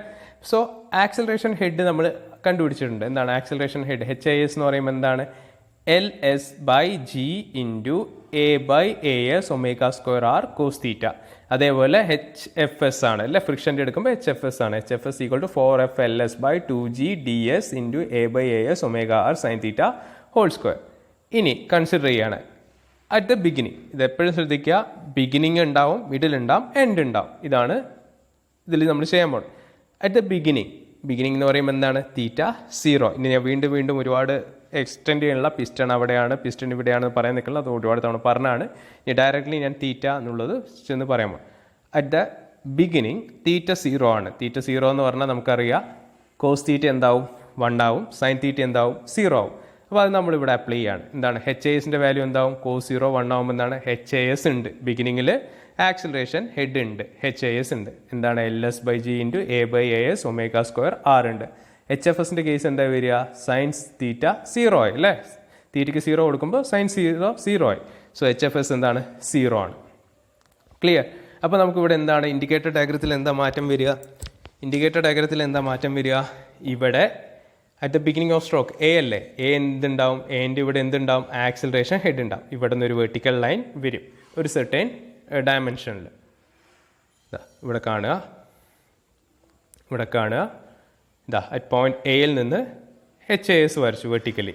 സോ ആക്സിലറേഷൻ ഹെഡ് നമ്മൾ കണ്ടുപിടിച്ചിട്ടുണ്ട്. എന്താണ് ആക്സിലറേഷൻ ഹെഡ്? HIS എന്ന് പറയുമ്പോൾ എന്താണ്? LS/G into A/AS ωr cos θ. അതേപോലെ HFS ആണ് അല്ലേ? ഫ്രിക്ഷൻ്റെ എടുക്കുമ്പോൾ HFS ആണ്. HFS equal to 4FLS/2GDS into A/AS ωr sin θ whole square. ഇനി കൺസിഡർ ചെയ്യാണ് അറ്റ് ദ ബിഗിനിങ്. ഇതെപ്പോഴും ശ്രദ്ധിക്കുക, ബിഗിനിങ് ഉണ്ടാവും, മിഡിൽ ഉണ്ടാവും, എൻഡ് ഉണ്ടാവും. ഇതാണ് ഇതിൽ നമ്മൾ ചെയ്യാൻ പോകുന്നത്. അറ്റ് ദ ബിഗിനിങ് എന്ന് പറയുമ്പോൾ എന്താണ്? θ0. ഇനി ഞാൻ വീണ്ടും ഒരുപാട് എക്സ്റ്റെൻഡ് ചെയ്യാനുള്ള പിസ്റ്റൺ അവിടെയാണ്, പിസ്റ്റൺ ഇവിടെയാണെന്ന് പറയാൻ നിൽക്കുന്നത്. അത് ഒരുപാട് തവണ പറഞ്ഞാണ്. ഇനി ഡയറക്റ്റ്ലി ഞാൻ θ എന്നുള്ളത് ചെന്ന് പറയാൻ പോകും. അറ്റ് ദ ബിഗിനിങ് θ0 ആണ്. θ0 എന്ന് പറഞ്ഞാൽ നമുക്കറിയാം കോസ് θ എന്താവും? 1 ആവും. സൈൻ θ എന്താവും? 0 ആവും. അപ്പോൾ അത് നമ്മളിവിടെ അപ്ലൈ ചെയ്യാണ്. എന്താണ് HISൻ്റെ വാല്യൂ എന്താവും? cos 0 1 ആവുമ്പോൾ എന്താണ്? HIS ഉണ്ട്. ബിഗിനിങ്ങിൽ ആക്സിലറേഷൻ ഹെഡ് ഉണ്ട്, HIS ഉണ്ട്. എന്താണ്? LS/G ഇൻറ്റു A/AS ωr ഉണ്ട്. HFSൻ്റെ കേസ് എന്താ വരിക? സൈൻസ് θ 0 ആയി അല്ലേ? തീറ്റയ്ക്ക് 0 കൊടുക്കുമ്പോൾ സൈൻ 0 ആയി. സോ HFS എന്താണ്? 0 ആണ്. ക്ലിയർ? അപ്പോൾ നമുക്കിവിടെ എന്താണ് ഇൻഡിക്കേറ്റർ ഡയഗ്രത്തിൽ എന്താ മാറ്റം വരിക? ഇവിടെ at the beginning of stroke A അല്ലേ, എ എന്തുണ്ടാവും, എൻ്റെ ഇവിടെ എന്തുണ്ടാവും, ആക്സിലറേഷൻ ഹെഡ് ഉണ്ടാവും. ഇവിടെ നിന്ന് ഒരു വെർട്ടിക്കൽ ലൈൻ വരും ഒരു സെർട്ടൈൻ ഡയമെൻഷനിൽ. ഇവിടെ കാണുക, ഇവിടെ കാണുക, അറ്റ് പോയിന്റ് എയിൽ നിന്ന് HAS വരച്ചു വെർട്ടിക്കലി.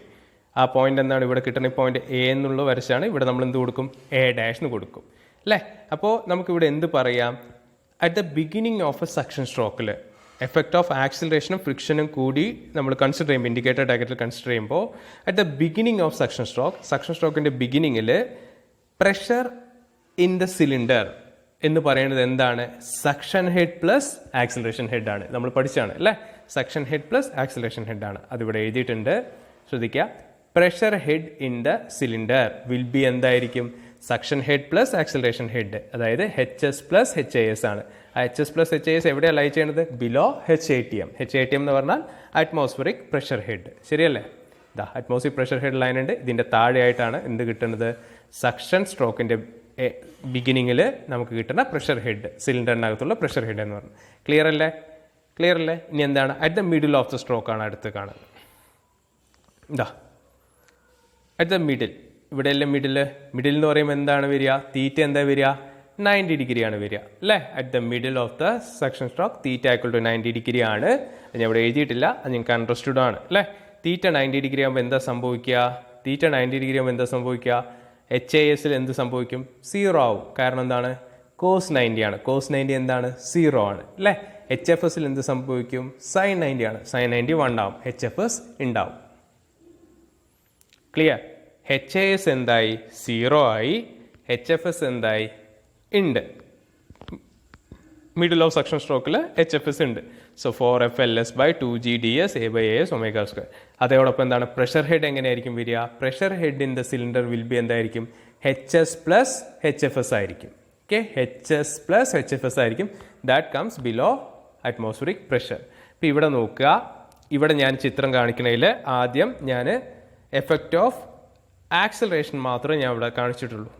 ആ പോയിന്റ് എന്താണ് ഇവിടെ കിട്ടുന്ന പോയിന്റ് എ എന്നുള്ള വരച്ചാണ്. ഇവിടെ നമ്മൾ എന്ത് കൊടുക്കും, A' എന്ന് കൊടുക്കും അല്ലേ. അപ്പോൾ നമുക്കിവിടെ എന്ത് പറയാം, at the beginning of a suction സ്ട്രോക്കിൽ എഫക്റ്റ് ഓഫ് ആക്സിലറേഷനും ഫ്രിക്ഷനും കൂടി നമ്മൾ കൺസിഡർ ചെയ്യുമ്പോൾ, ഇൻഡിക്കേറ്റർ ഡയഗ്രത്തിൽ കൺസിഡർ ചെയ്യുമ്പോൾ, at the beginning of suction സ്ട്രോക്കിൻ്റെ ബിഗിനിങ്ങിൽ പ്രഷർ ഇൻ ദ സിലിണ്ടർ എന്ന് പറയുന്നത് എന്താണ്, suction head plus acceleration head ആണ്. നമ്മൾ പഠിച്ചാണ് അല്ലേ, suction head plus acceleration head ആണ്. അതിവിടെ എഴുതിയിട്ടുണ്ട്, ശ്രദ്ധിക്കുക. Pressure head in the cylinder will be എന്തായിരിക്കും, suction head plus acceleration head, അതായത് HS പ്ലസ് HAS ആണ്. ആ HS പ്ലസ് HAS എവിടെയാണ് ലൈ ചെയ്യുന്നത്, ബിലോ HATM. HATM എന്ന് പറഞ്ഞാൽ അറ്റ്മോസ്ഫിയറിക് പ്രഷർ ഹെഡ്, ശരിയല്ലേ. അറ്റ്മോസ്ഫിയറിക് പ്രഷർ ഹെഡ് ലൈൻ ഉണ്ട്. ഇതിൻ്റെ താഴെയായിട്ടാണ് എന്ത് കിട്ടുന്നത്, സക്ഷൻ സ്ട്രോക്കിൻ്റെ ബിഗിനിങ്ങിൽ നമുക്ക് കിട്ടുന്ന പ്രഷർ ഹെഡ്, സിലിണ്ടറിനകത്തുള്ള പ്രഷർ ഹെഡ് എന്ന് പറഞ്ഞു. ക്ലിയർ അല്ലേ? ഇനി എന്താണ്, at the middle of the stroke ആണ് അടുത്ത് കാണുന്നത്. അറ്റ് ദ മിഡിൽ, ഇവിടെയല്ലേ മിഡിൽ എന്ന് പറയുമ്പോൾ എന്താണ് വരിക, തീറ്റ എന്താ വരിക, 90 ഡിഗ്രിയാണ് വരിക അല്ലേ. At the middle of the suction stroke theta equal to 90 degree ആണ്. ഞാൻ ഇവിടെ എഴുതിയിട്ടില്ല, അത് നിങ്ങൾക്ക് അണ്ടർസ്റ്റുഡ് ആണ് അല്ലേ. തീറ്റ 90 ഡിഗ്രി ആകുമ്പോൾ എന്താ സംഭവിക്കുക, HASൽ എന്ത് സംഭവിക്കും, 0 ആവും. കാരണം എന്താണ്, cos 90 ആണ്. cos 90 എന്താണ്, 0 ആണ് അല്ലേ. HFSൽ എന്ത് സംഭവിക്കും, sin 90 ആണ്. sin 90 1 ആവും, HFS ഉണ്ടാവും. ക്ലിയർ. HAS എന്തായി, 0 ആയി. HFS എന്തായി, ഉണ്ട്. മിഡിൽ ഓഫ് സക്ഷൻ സ്ട്രോക്കിൽ HFS ഉണ്ട്. So 4FLS/2GDS A/AS ω². അതോടൊപ്പം എന്താണ്, പ്രഷർ ഹെഡ് എങ്ങനെയായിരിക്കും വരിക, pressure head in the cylinder will be എന്തായിരിക്കും, HS പ്ലസ് HFS ആയിരിക്കും. ഓക്കെ, HS പ്ലസ് HFS ആയിരിക്കും. That comes below atmospheric pressure. ഇപ്പം ഇവിടെ നോക്കുക, ഇവിടെ ഞാൻ ചിത്രം കാണിക്കണതിൽ ആദ്യം ഞാൻ എഫക്റ്റ് ഓഫ് ആക്സിലറേഷൻ മാത്രമേ ഞാൻ ഇവിടെ കാണിച്ചിട്ടുള്ളൂ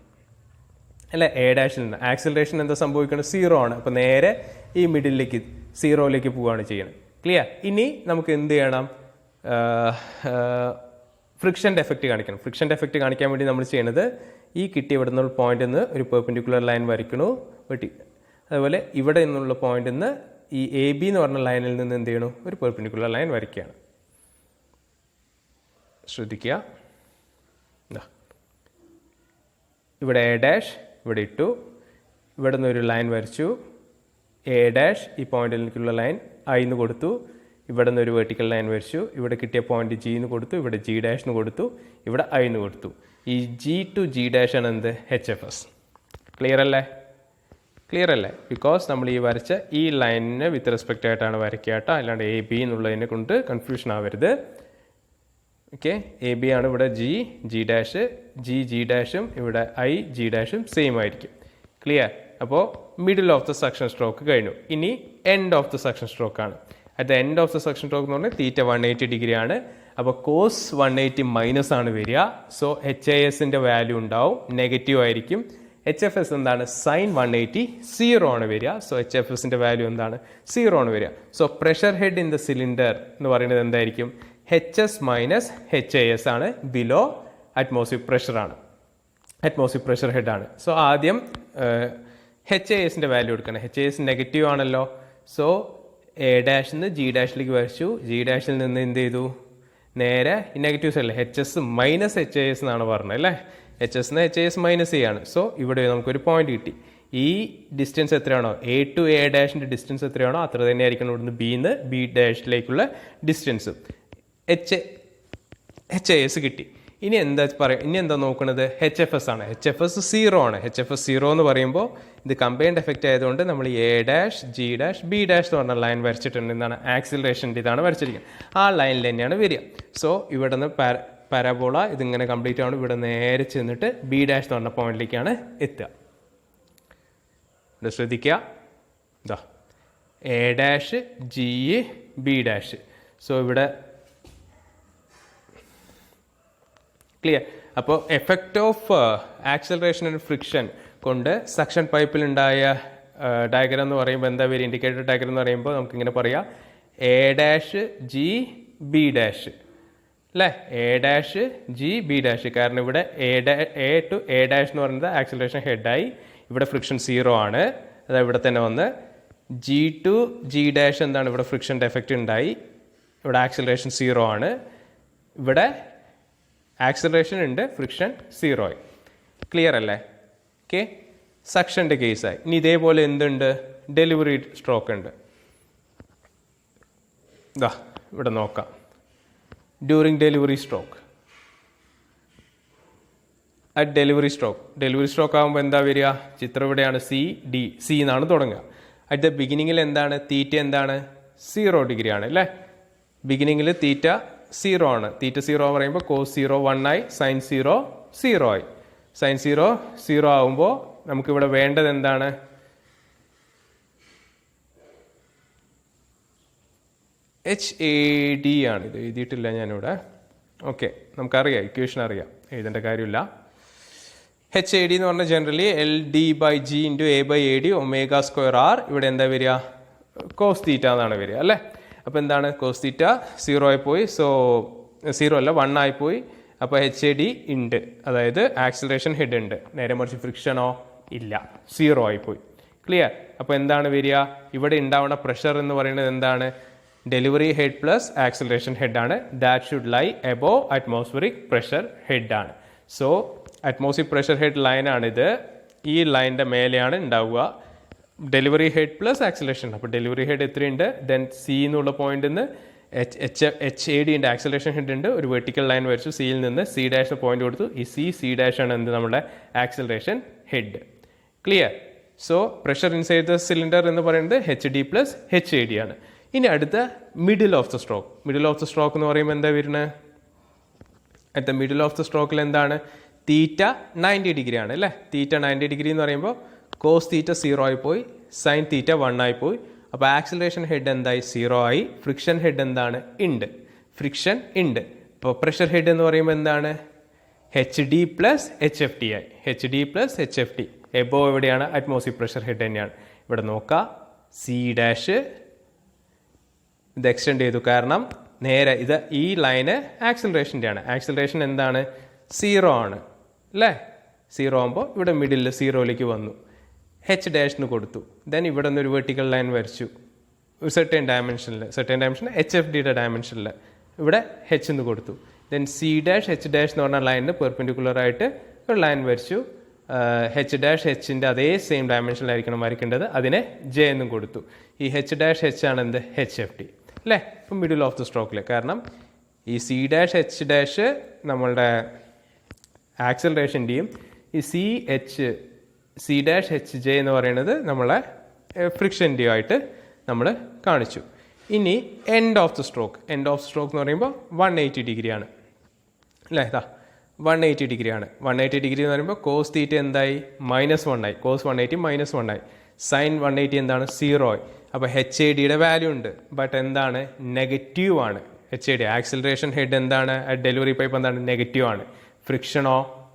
അല്ലേ. A' നിന്ന് ആക്സിലറേഷൻ എന്താ സംഭവിക്കുന്നത്, 0 ആണ്. അപ്പോൾ നേരെ ഈ മിഡിലേക്ക് 0ലേക്ക് പോവുകയാണ് ചെയ്യുന്നത്. ക്ലിയർ. ഇനി നമുക്ക് എന്ത് ചെയ്യണം, ഫ്രിക്ഷൻ്റെ എഫക്റ്റ് കാണിക്കണം. ഫ്രിക്ഷൻ്റെ എഫക്റ്റ് കാണിക്കാൻ വേണ്ടി നമ്മൾ ചെയ്യുന്നത്, ഈ കിട്ടിയ ഇവിടെ നിന്നുള്ള പോയിന്റിൽ നിന്ന് ഒരു പെർപെൻഡിക്കുലർ ലൈൻ വരയ്ക്കണു വെട്ടി. അതുപോലെ ഇവിടെ നിന്നുള്ള പോയിന്റിൽ നിന്ന് ഈ AB എന്ന് പറഞ്ഞ ലൈനിൽ നിന്ന് എന്ത് ചെയ്യണു, ഒരു പെർപെൻഡിക്കുലർ ലൈൻ വരയ്ക്കുകയാണ്. ശ്രദ്ധിക്കുക, ഇവിടെ A' ഇവിടെ ഇട്ടു, ഇവിടെ നിന്ന് ഒരു ലൈൻ വരച്ചു. A' ഈ പോയിന്റിലേക്കുള്ള ലൈൻ I എന്ന് കൊടുത്തു. ഇവിടെ നിന്ന് ഒരു വെർട്ടിക്കൽ ലൈൻ വരച്ചു. ഇവിടെ കിട്ടിയ പോയിന്റ് G എന്ന് കൊടുത്തു. ഇവിടെ G' എന്ന് കൊടുത്തു. ഇവിടെ I എന്ന് കൊടുത്തു. ഈ G to G' ആണ് എന്ത്, HFS. ക്ലിയർ അല്ലേ? ബിക്കോസ് നമ്മൾ ഈ വരച്ച ഈ ലൈനിന് വിത്ത് റെസ്പെക്റ്റ് ആയിട്ടാണ് വരയ്ക്കുക കേട്ടോ, അല്ലാണ്ട് AB എന്നുള്ളതിനെ കൊണ്ട് കൺഫ്യൂഷൻ ആവരുത്. ഓക്കെ, AB ആണ് ഇവിടെ G', G', ഇവിടെ G' സെയിം ആയിരിക്കും. ക്ലിയർ. അപ്പോൾ middle of the suction stroke കഴിഞ്ഞു. ഇനി end of the suction stroke ആണ്. At the end of the suction stroke എന്ന് പറഞ്ഞാൽ തീറ്റ 180 ഡിഗ്രി ആണ്. അപ്പോൾ cos 180 മൈനസ് ആണ് വരിക. സോ HASൻ്റെ വാല്യൂ ഉണ്ടാവും, നെഗറ്റീവ് ആയിരിക്കും. HFS എന്താണ്, sin 180 0 ആണ് വരിക. സോ HFSൻ്റെ വാല്യൂ എന്താണ്, 0 ആണ് വരിക. So pressure head in the cylinder എന്ന് പറയുന്നത് എന്തായിരിക്കും, HS മൈനസ് HAS ആണ്, ബിലോ അറ്റ്മോസ്ഫിയർ പ്രഷറാണ്, അറ്റ്മോസ്ഫിയർ പ്രഷർ ഹെഡാണ്. സോ ആദ്യം HASൻ്റെ വാല്യൂ എടുക്കണം. HAS നെഗറ്റീവ് ആണല്ലോ. സോ A' നിന്ന് G' വരച്ചു. G' നിന്ന് എന്ത് ചെയ്തു, നേരെ നെഗറ്റീവ്സ് അല്ലേ, HS മൈനസ് HAS എന്നാണ് പറഞ്ഞത് അല്ലേ. HS നിന്ന് HAS മൈനസ് ചെയ്യാണ്. സോ ഇവിടെ നമുക്കൊരു പോയിന്റ് കിട്ടി. ഈ ഡിസ്റ്റൻസ് എത്രയാണോ, A to A' ഡിസ്റ്റൻസ് എത്രയാണോ അത്ര തന്നെ ആയിരിക്കണം ഇവിടുന്ന് B നിന്ന് B' ഡിസ്റ്റൻസ്. HAS കിട്ടി. ഇനി എന്താ നോക്കുന്നത്, HFS ആണ്. HFS 0 ആണ്. HFS 0 എന്ന് പറയുമ്പോൾ ഇത് കമ്പൈൻഡ് എഫക്റ്റ് ആയതുകൊണ്ട് നമ്മൾ A', G', B' എന്ന് പറഞ്ഞ ലൈൻ വരച്ചിട്ടുണ്ട്. എന്താണ്, ആക്സിലറേഷൻ്റെ ഇതാണ് വരച്ചിരിക്കുന്നത്. ആ ലൈനിൽ തന്നെയാണ് വരിക. സോ ഇവിടെ നിന്ന് പാരാബോള ഇതിങ്ങനെ കംപ്ലീറ്റ് ആണ്. ഇവിടെ നേരെ ചെന്നിട്ട് B' എന്ന് പറഞ്ഞ പോയിന്റിലേക്കാണ് എത്തുക. ഇവിടെ ശ്രദ്ധിക്കുക, A', G, B'. സോ ഇവിടെ ക്ലിയർ. അപ്പോൾ effect of acceleration and friction കൊണ്ട് സക്ഷൻ പൈപ്പിലുണ്ടായ ഡയഗ്രം എന്ന് പറയുമ്പോൾ എന്താ വരിക, ഇൻഡിക്കേറ്റർ ഡയഗ്രം എന്ന് പറയുമ്പോൾ നമുക്കിങ്ങനെ പറയാം, A', G, ബി ഡാഷ് അല്ലേ, A dash G B dash. കാരണം ഇവിടെ എ ടു എ ഡാഷ് എന്ന് പറയുന്നത് ആക്സിലറേഷൻ ഹെഡായി, ഇവിടെ ഫ്രിക്ഷൻ 0 ആണ്, അതായത് ഇവിടെ തന്നെ വന്ന് ജി ടു ജി ഡാഷ് എന്താണ്, ഇവിടെ ഫ്രിക്ഷൻ്റെ എഫക്റ്റ് ഉണ്ടായി, ഇവിടെ ആക്സിലറേഷൻ 0 ആണ്, ഇവിടെ ആക്സിലറേഷൻ ഉണ്ട്, ഫ്രിക്ഷൻ 0 ആയി. ക്ലിയർ അല്ലേ? ഓക്കെ, സക്ഷൻ്റെ കേസായി. ഇനി ഇതേപോലെ എന്തുണ്ട്, ഡെലിവറി സ്ട്രോക്ക് ഉണ്ട്. ഇതാ ഇവിടെ നോക്കാം. During delivery stroke, at delivery stroke ആകുമ്പോൾ എന്താ വരിക, ചിത്രം ഇവിടെയാണ്, സി എന്നാണ് തുടങ്ങുക. അറ്റ് ദ ബിഗിനിങ്ങിൽ എന്താണ്, തീറ്റ എന്താണ്, 0 ഡിഗ്രി ആണ് അല്ലേ. ബിഗിനിങ്ങിൽ തീറ്റ 0 ആണ്. തീറ്റ 0 പറയുമ്പോൾ കോസ് 0 1 ആയി, സൈൻ 0 0 ആയി. സൈൻ 0 0 ആകുമ്പോൾ നമുക്കിവിടെ വേണ്ടത് എന്താണ്, HAD ആണ്. ഇത് എഴുതിയിട്ടില്ല ഞാനിവിടെ. ഓക്കെ, നമുക്കറിയാം, ഇക്വേഷൻ അറിയാം, എഴുതേണ്ട കാര്യമില്ല. HAD എന്ന് പറഞ്ഞാൽ ജനറലി LD/G × A/AD ω²R. ഇവിടെ എന്താ വരിക, കോസ് തീറ്റ എന്നാണ് വരിക അല്ലേ. അപ്പോൾ എന്താണ്, കോസ് തീറ്റ 0 ആയിപ്പോയി, സോ 0 അല്ല 1 ആയിപ്പോയി. അപ്പോൾ HAD ഉണ്ട്, അതായത് ആക്സിലറേഷൻ ഹെഡ് ഉണ്ട്. നേരെ മറിച്ച് ഫ്രിക്ഷനോ ഇല്ല, 0 ആയിപ്പോയി. ക്ലിയർ? അപ്പോൾ എന്താണ് വരിക, ഇവിടെ ഉണ്ടാവുന്ന പ്രഷർ എന്ന് പറയുന്നത് എന്താണ്, delivery head plus acceleration head ആണ്. That should lie above atmospheric pressure head ആണ്. സോ അറ്റ്മോസ്ഫിയറിക് പ്രഷർ ഹെഡ് ലൈനാണിത്, ഈ ലൈനിൻ്റെ മേലെയാണ് ഉണ്ടാവുക ഡെലിവറി ഹെഡ് പ്ലസ് ആക്സിലറേഷൻ. അപ്പോൾ ഡെലിവറി ഹെഡ് എത്രയുണ്ട്, ദെൻ സി എന്നുള്ള പോയിന്റിൽ നിന്ന് HAD ഉണ്ട്, ആക്സിലറേഷൻ ഹെഡ് ഉണ്ട്, ഒരു വെർട്ടിക്കൽ ലൈൻ വരച്ചു, സിയിൽ നിന്ന് സി ഡാഷ് പോയിന്റ് കൊടുത്തു. ഈ സി ഡാഷ് ആണ് എന്ത്, നമ്മുടെ acceleration head. Clear? So pressure inside the cylinder എന്ന് പറയുന്നത് HD പ്ലസ് HAD ആണ്. ഇനി അടുത്ത middle of the stroke. Middle of the stroke എന്ന് പറയുമ്പോൾ എന്താ വരുന്നത്, അടുത്ത മിഡിൽ ഓഫ് ദ സ്ട്രോക്കിൽ എന്താണ്, തീറ്റ 90 ഡിഗ്രി ആണ് അല്ലേ. തീറ്റ 90 ഡിഗ്രി എന്ന് പറയുമ്പോൾ കോസ് തീറ്റ 0 ആയിപ്പോയി, സൈൻ തീറ്റ 1 ആയിപ്പോയി. അപ്പോൾ ആക്സിലറേഷൻ ഹെഡ് എന്തായി, 0 ആയി. ഫ്രിക്ഷൻ ഹെഡ് എന്താണ്, ഉണ്ട്, ഫ്രിക്ഷൻ ഉണ്ട്. ഇപ്പോൾ പ്രഷർ ഹെഡ് എന്ന് പറയുമ്പോൾ എന്താണ്, HD പ്ലസ് HFT ആയി, HD പ്ലസ് HFT. എബോ എവിടെയാണ്, അറ്റ്മോസ്ഫിയർ പ്രഷർ ഹെഡ് തന്നെയാണ്. ഇവിടെ നോക്കുക, സി ഡാഷ് ഇത് എക്സ്റ്റെൻഡ് ചെയ്തു, കാരണം നേരെ ഇത് ഈ ലൈന് ആക്സിലറേഷൻ്റെ ആണ്. ആക്സിലറേഷൻ എന്താണ്, 0 ആണ് അല്ലേ. 0 ആകുമ്പോൾ ഇവിടെ മിഡിൽ 0ലേക്ക് വന്നു, H ഡാഷിന് കൊടുത്തു. ദെൻ ഇവിടെ നിന്ന് ഒരു വെർട്ടിക്കൽ ലൈൻ വരച്ചു, സെർട്ടൻ ഡയമെൻഷനിൽ HFDയുടെ ഡയമെൻഷനിൽ ഇവിടെ H എന്ന് കൊടുത്തു. Then C dash H dash എന്ന് പറഞ്ഞ ലൈനിന് പെർപെൻഡിക്കുലർ ആയിട്ട് ഒരു ലൈൻ വരച്ചു. H ഡാഷ് Hൻ്റെ അതേ സെയിം ഡയമെൻഷനിലായിരിക്കണം വരയ്ക്കേണ്ടത്, അതിനെ J എന്നും കൊടുത്തു. ഈ H ഡാഷ് H ആണ് എന്ത്, HFD അല്ലേ. ഇപ്പം മിഡിൽ ഓഫ് ദ സ്ട്രോക്കിൽ, കാരണം ഈ സി ഡാഷ് H ഡാഷ് നമ്മളുടെ ആക്സിലറേഷൻ്റെയും ഈ സി ഡാഷ് HJ എന്ന് പറയുന്നത് നമ്മളെ ഫ്രിക്ഷൻ്റെയും ആയിട്ട് നമ്മൾ കാണിച്ചു. ഇനി എൻഡ് ഓഫ് ദ സ്ട്രോക്ക് എന്ന് പറയുമ്പോൾ 180 ഡിഗ്രിയാണ് അല്ലേ. ഇതാ 180 ഡിഗ്രിയാണ്. 180 ഡിഗ്രി എന്ന് പറയുമ്പോൾ കോസ് തീറ്റ എന്തായി, -1 ആയി, കോസ് 180 -1 ആയി. സൈൻ 180 എന്താണ്, 0 ആയി. അപ്പോൾ HADയുടെ വാല്യൂ ഉണ്ട്, ബട്ട് എന്താണ്, നെഗറ്റീവ് ആണ്. HAD ആക്സിലറേഷൻ ഹെഡ് എന്താണ്, ഡെലിവറി പൈപ്പ് എന്താണ്, നെഗറ്റീവ് ആണ്.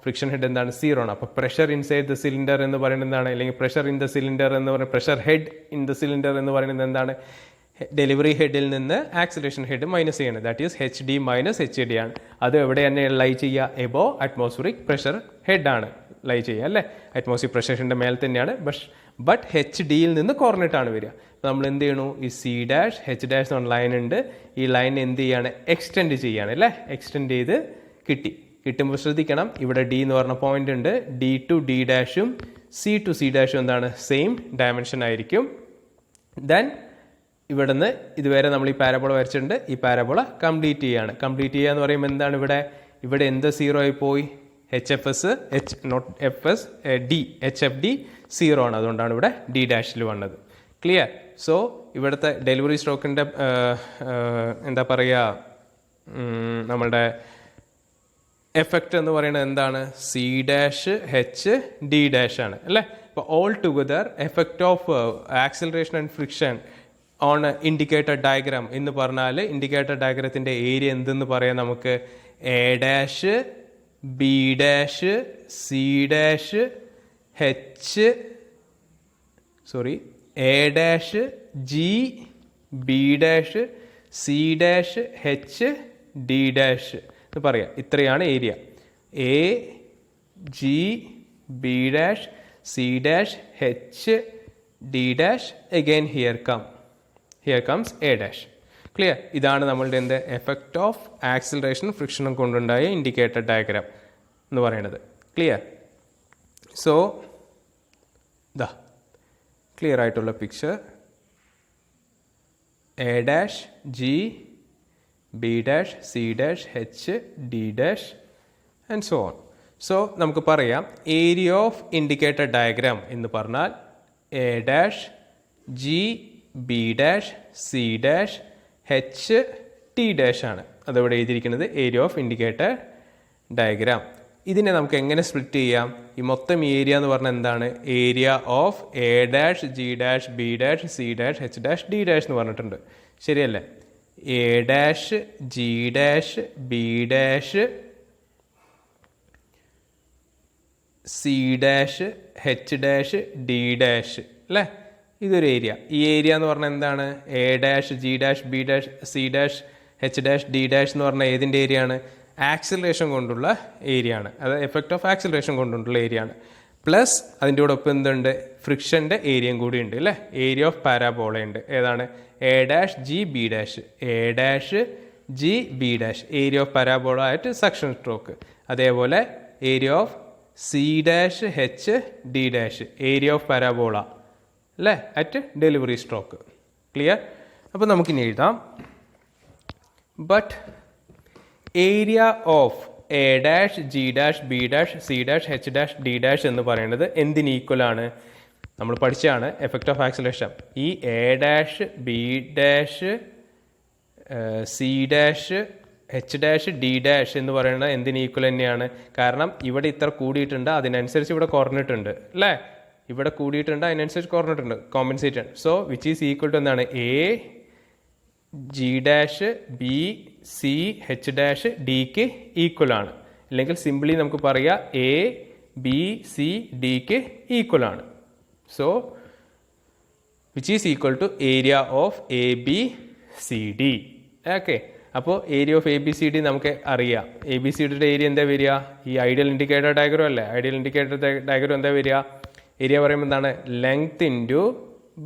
ഫ്രിക്ഷൻ ഹെഡ് എന്താണ്, 0 ആണ്. അപ്പോൾ പ്രഷർ ഇൻസൈഡ് ദ സിലിണ്ടർ എന്ന് പറയുന്നത് എന്താണ്, അല്ലെങ്കിൽ പ്രഷർ ഇൻ ദ സിലിണ്ടർ എന്ന് പറയുന്നത്, pressure head in the cylinder എന്ന് പറയുന്നത് എന്താണ്, ഡെലിവറി ഹെഡിൽ നിന്ന് ആക്സിലറേഷൻ ഹെഡ് മൈനസ് ചെയ്യണം. That is HD minus HAD ആണ്. അത് എവിടെ തന്നെ ലൈ ചെയ്യുക, എബോ അറ്റ്മോസ്ഫിയറിക് പ്രഷർ ഹെഡ് ആണ് ലൈ ചെയ്യുക അല്ലേ. അറ്റ്മോസ്ഫിയർ പ്രഷർ ഹെഡിൻ്റെ മേൽ തന്നെയാണ്, ബട്ട് HDയിൽ നിന്ന് കോർണറ്റാണ് വരിക. നമ്മൾ എന്ത് ചെയ്യണു, ഈ സി ഡാഷ് H ഡാഷ് എന്ന് പറഞ്ഞ ലൈൻ ഉണ്ട്, ഈ ലൈൻ എന്ത് ചെയ്യാണ്, എക്സ്റ്റെൻഡ് ചെയ്യാണ് അല്ലേ. എക്സ്റ്റെൻഡ് ചെയ്ത് കിട്ടുമ്പോൾ ശ്രദ്ധിക്കണം, ഇവിടെ D എന്ന് പറഞ്ഞ പോയിന്റ് ഉണ്ട്, D ടു D ഡാഷും C ടു C ഡാഷും എന്താണ്, സെയിം ഡയമെൻഷൻ ആയിരിക്കും. ദെൻ ഇവിടുന്ന് ഇതുവരെ നമ്മൾ ഈ പാരബോള വരച്ചിട്ടുണ്ട്, ഈ പാരബോള കംപ്ലീറ്റ് ചെയ്യുക എന്ന് പറയുമ്പോൾ എന്താണ്, ഇവിടെ എന്ത് 0 ആയി പോയി, HFD 0 ആണ്. അതുകൊണ്ടാണ് ഇവിടെ D ഡാഷിൽ വന്നത്. ക്ലിയർ? സോ ഇവിടുത്തെ ഡെലിവറി സ്ട്രോക്കിൻ്റെ എന്താ പറയുക, നമ്മളുടെ എഫക്റ്റ് എന്ന് പറയുന്നത് എന്താണ്, സി ഡാഷ് HD ഡാഷ് ആണ് അല്ലേ. അപ്പോൾ all together effect of acceleration and friction on indicator diagram എന്ന് പറഞ്ഞാൽ, ഇൻഡിക്കേറ്റർ ഡയഗ്രത്തിൻ്റെ ഏരിയ എന്തെന്ന് പറയാം നമുക്ക്, A dash B dash C dash A dash G B dash C dash H D dash എന്ന് പറയാം. ഇത്രയാണ് area. A G B dash C dash H D dash again here comes A dash. Clear? ഇതാണ് നമ്മളുടെ എന്ത് എഫക്റ്റ് ഓഫ് ആക്സിലറേഷൻ ഫ്രിക്ഷനും കൊണ്ടുണ്ടായ ഇൻഡിക്കേറ്റർ ഡയഗ്രാം എന്ന് പറയുന്നത്. ക്ലിയർ? സോ ദാ ക്ലിയർ ആയിട്ടുള്ള picture. A dash G B dash C dash H D dash and so on. So നമുക്ക് പറയാം ഏരിയ ഓഫ് ഇൻഡിക്കേറ്റർ ഡയഗ്രാം എന്ന് പറഞ്ഞാൽ A dash G B dash C dash H T dash ആണ്. അതവിടെ എഴുതിയിരിക്കുന്നത് ഏരിയ ഓഫ് ഇൻഡിക്കേറ്റർ ഡയഗ്രാം. ഇതിനെ നമുക്ക് എങ്ങനെ സ്പ്ലിറ്റ് ചെയ്യാം? ഈ മൊത്തം ഏരിയ എന്ന് പറഞ്ഞാൽ എന്താണ്? Area of A dash G dash B dash C dash H dash D dash എന്ന് പറഞ്ഞിട്ടുണ്ട്. ശരിയല്ലേ? A dash G dash B dash C dash H dash D dash അല്ലേ? ഇതൊരു ഏരിയ. ഈ ഏരിയ എന്ന് പറഞ്ഞാൽ എന്താണ്? A dash G dash B dash C dash H dash D dash എന്ന് പറഞ്ഞാൽ ഏതിൻ്റെ ഏരിയ ആണ്? ആക്സിലറേഷൻ കൊണ്ടുള്ള ഏരിയ ആണ്. അത് എഫക്റ്റ് ഓഫ് ആക്സിലറേഷൻ കൊണ്ടുള്ള ഏരിയ ആണ്. പ്ലസ് അതിൻ്റെ കൂടെ ഒപ്പം എന്തുണ്ട്? ഫ്രിക്ഷൻ്റെ ഏരിയയും കൂടി ഉണ്ട് അല്ലേ? ഏരിയ ഓഫ് പാരാബോള ഉണ്ട്. ഏതാണ്? A dash G B dash. A dash G B dash area of parabola ആയിട്ട് സക്ഷൻ സ്ട്രോക്ക്. അതേപോലെ area of C dash H D dash area of parabola അല്ലേ അറ്റ് ഡെലിവറി സ്ട്രോക്ക്. ക്ലിയർ? അപ്പോൾ നമുക്കിനി എഴുതാം. But area of A dash G dash B dash C dash H dash D dash എന്ന് പറയുന്നത് എന്തിന് ഈക്വലാണ്? നമ്മൾ പഠിച്ചാണ് എഫക്റ്റ് ഓഫ് ആക്സിലറേഷൻ. ഈ A dash B dash C dash H dash D dash എന്ന് പറയുന്നത് എന്തിന് ഈക്വൽ തന്നെയാണ്? കാരണം ഇവിടെ ഇത്ര കൂടിയിട്ടുണ്ട്, അതിനനുസരിച്ച് ഇവിടെ കുറഞ്ഞിട്ടുണ്ട് അല്ലേ? ഇവിടെ കൂടിയിട്ടുണ്ട്, അതിനനുസരിച്ച് കുറഞ്ഞിട്ടുണ്ട്, compensated. So which is equal to എന്താണ്? A G dash B C H dash ഡിക്ക് ഈക്വൽ ആണ്. അല്ലെങ്കിൽ സിംപ്ലി നമുക്ക് പറയാം എ ബി സി ഡിക്ക് ഈക്വൽ ആണ്. So which is equal to area of A B C D. Okay, അപ്പോൾ area of A B C D നമുക്ക് അറിയാം. എ ബി സി ഡിയുടെ ഏരിയ എന്താ വരിക? ഈ ഐഡിയൽ ഇൻഡിക്കേറ്റർ ഡയഗ്രം അല്ലേ? ഐഡിയൽ ഇൻഡിക്കേറ്റർ ഡയഗ്രം എന്താ വരിക? ഏരിയ പറയുമ്പോൾ എന്താണ്? ലെങ്ത് ഇൻറ്റു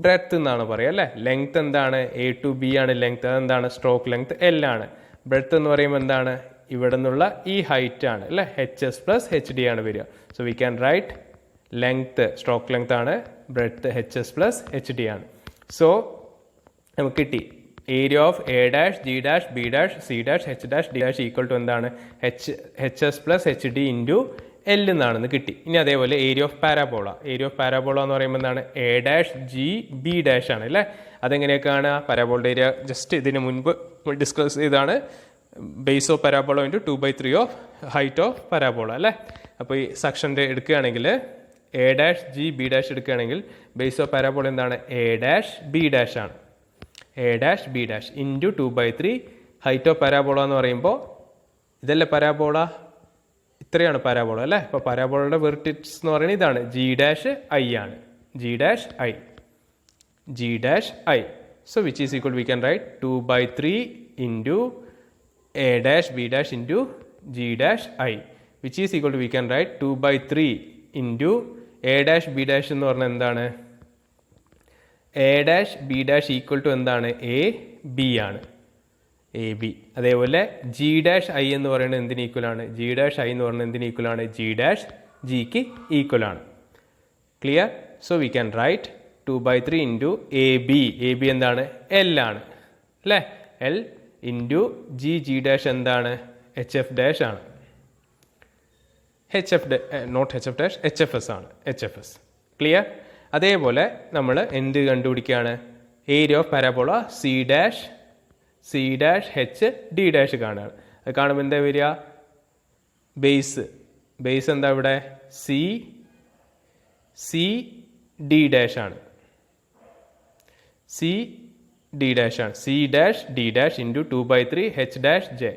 ബ്രെഡ്ത്ത് എന്നാണ് പറയുക അല്ലേ? ലെങ്ത് എന്താണ്? എ ടു ബി ആണ് ലെങ്ത്. അതെന്താണ്? സ്ട്രോക്ക് ലെങ്ത് എൽ ആണ്. ബ്രെഡ്ത്ത് എന്ന് പറയുമ്പോൾ എന്താണ്? ഇവിടെ നിന്നുള്ള ഈ ഹൈറ്റ് ആണ് അല്ലേ? H S plus H D ആണ് വരിക. So we can write length stroke length ആണ്, breadth H S plus H D ആണ്. സോ നമുക്ക് കിട്ടി area of A dash G dash B dash C dash H dash D dash equal to എന്താണ്? H S plus H D into L എന്നാണെന്ന് കിട്ടി. ഇനി അതേപോലെ area of parabola. Area of parabola എന്ന് പറയുമ്പോൾ എന്താണ്? A dash G B dash ആണ് അല്ലേ? അതെങ്ങനെയൊക്കെയാണ്? പാരാബോളയുടെ ഏരിയ ജസ്റ്റ് ഇതിന് മുൻപ് ഡിസ്കസ് ചെയ്താണ്. Base of parabola into 2/3 of height of parabola അല്ലേ? അപ്പോൾ ഈ സെക്ഷൻ്റെ എടുക്കുകയാണെങ്കിൽ A dash G B dash എടുക്കുകയാണെങ്കിൽ ബേസ് ഓഫ് പാരാബോള എന്താണ്? എ ഡാഷ് ബി ഡാഷ് ആണ്. A dash B dash into 2/3 height of parabola എന്ന് പറയുമ്പോൾ ഇതല്ലേ പാരാബോള? ഇത്രയാണ് പാരാബോള അല്ലേ? അപ്പോൾ പാരാബോളയുടെ വെർട്ടിക്സ് എന്ന് പറയുന്നത് ഇതാണ്. ജി ഡാഷ് ഐ ആണ്. G dash I. G dash I. So which is equal we can write 2/3 into A dash B dash into G dash I which is equal to we can write 2/3 into A dash B dash എന്ന് പറഞ്ഞാൽ എന്താണ്? A dash B dash equal to എന്താണ്? എ ബി ആണ്. A B. അതേപോലെ ജി ഡാഷ് ഐ എന്ന് പറയുന്നത് എന്തിന് ഈക്വൽ ആണ്? ജി ഡാഷ് ഐ എന്ന് പറയുന്നത് എന്തിന് ഈക്വൽ ആണ്? ജി ഡാഷ് ജിക്ക് ഈക്വൽ ആണ്. Clear? So we can write 2/3 into A B. A B എന്താണ്? എൽ ആണ് അല്ലേ? L into G G dash എന്താണ്? എച്ച് എഫ് ഡാഷ് ആണ്. H F not H F dash, H F S ആണ്. H F S. ക്ലിയർ? അതേപോലെ നമ്മൾ എന്ത് കണ്ടുപിടിക്കുകയാണ്? Area of parabola C dash H D dash കാണുകയാണ്. അത് കാണുമ്പോൾ എന്താ വരിക? ബേസ് എന്താ ഇവിടെ? സി ഡി ഡാഷ് ആണ്. സി ഡി ഡാഷ് ആണ്. C dash D dash into 2/3 H dash J.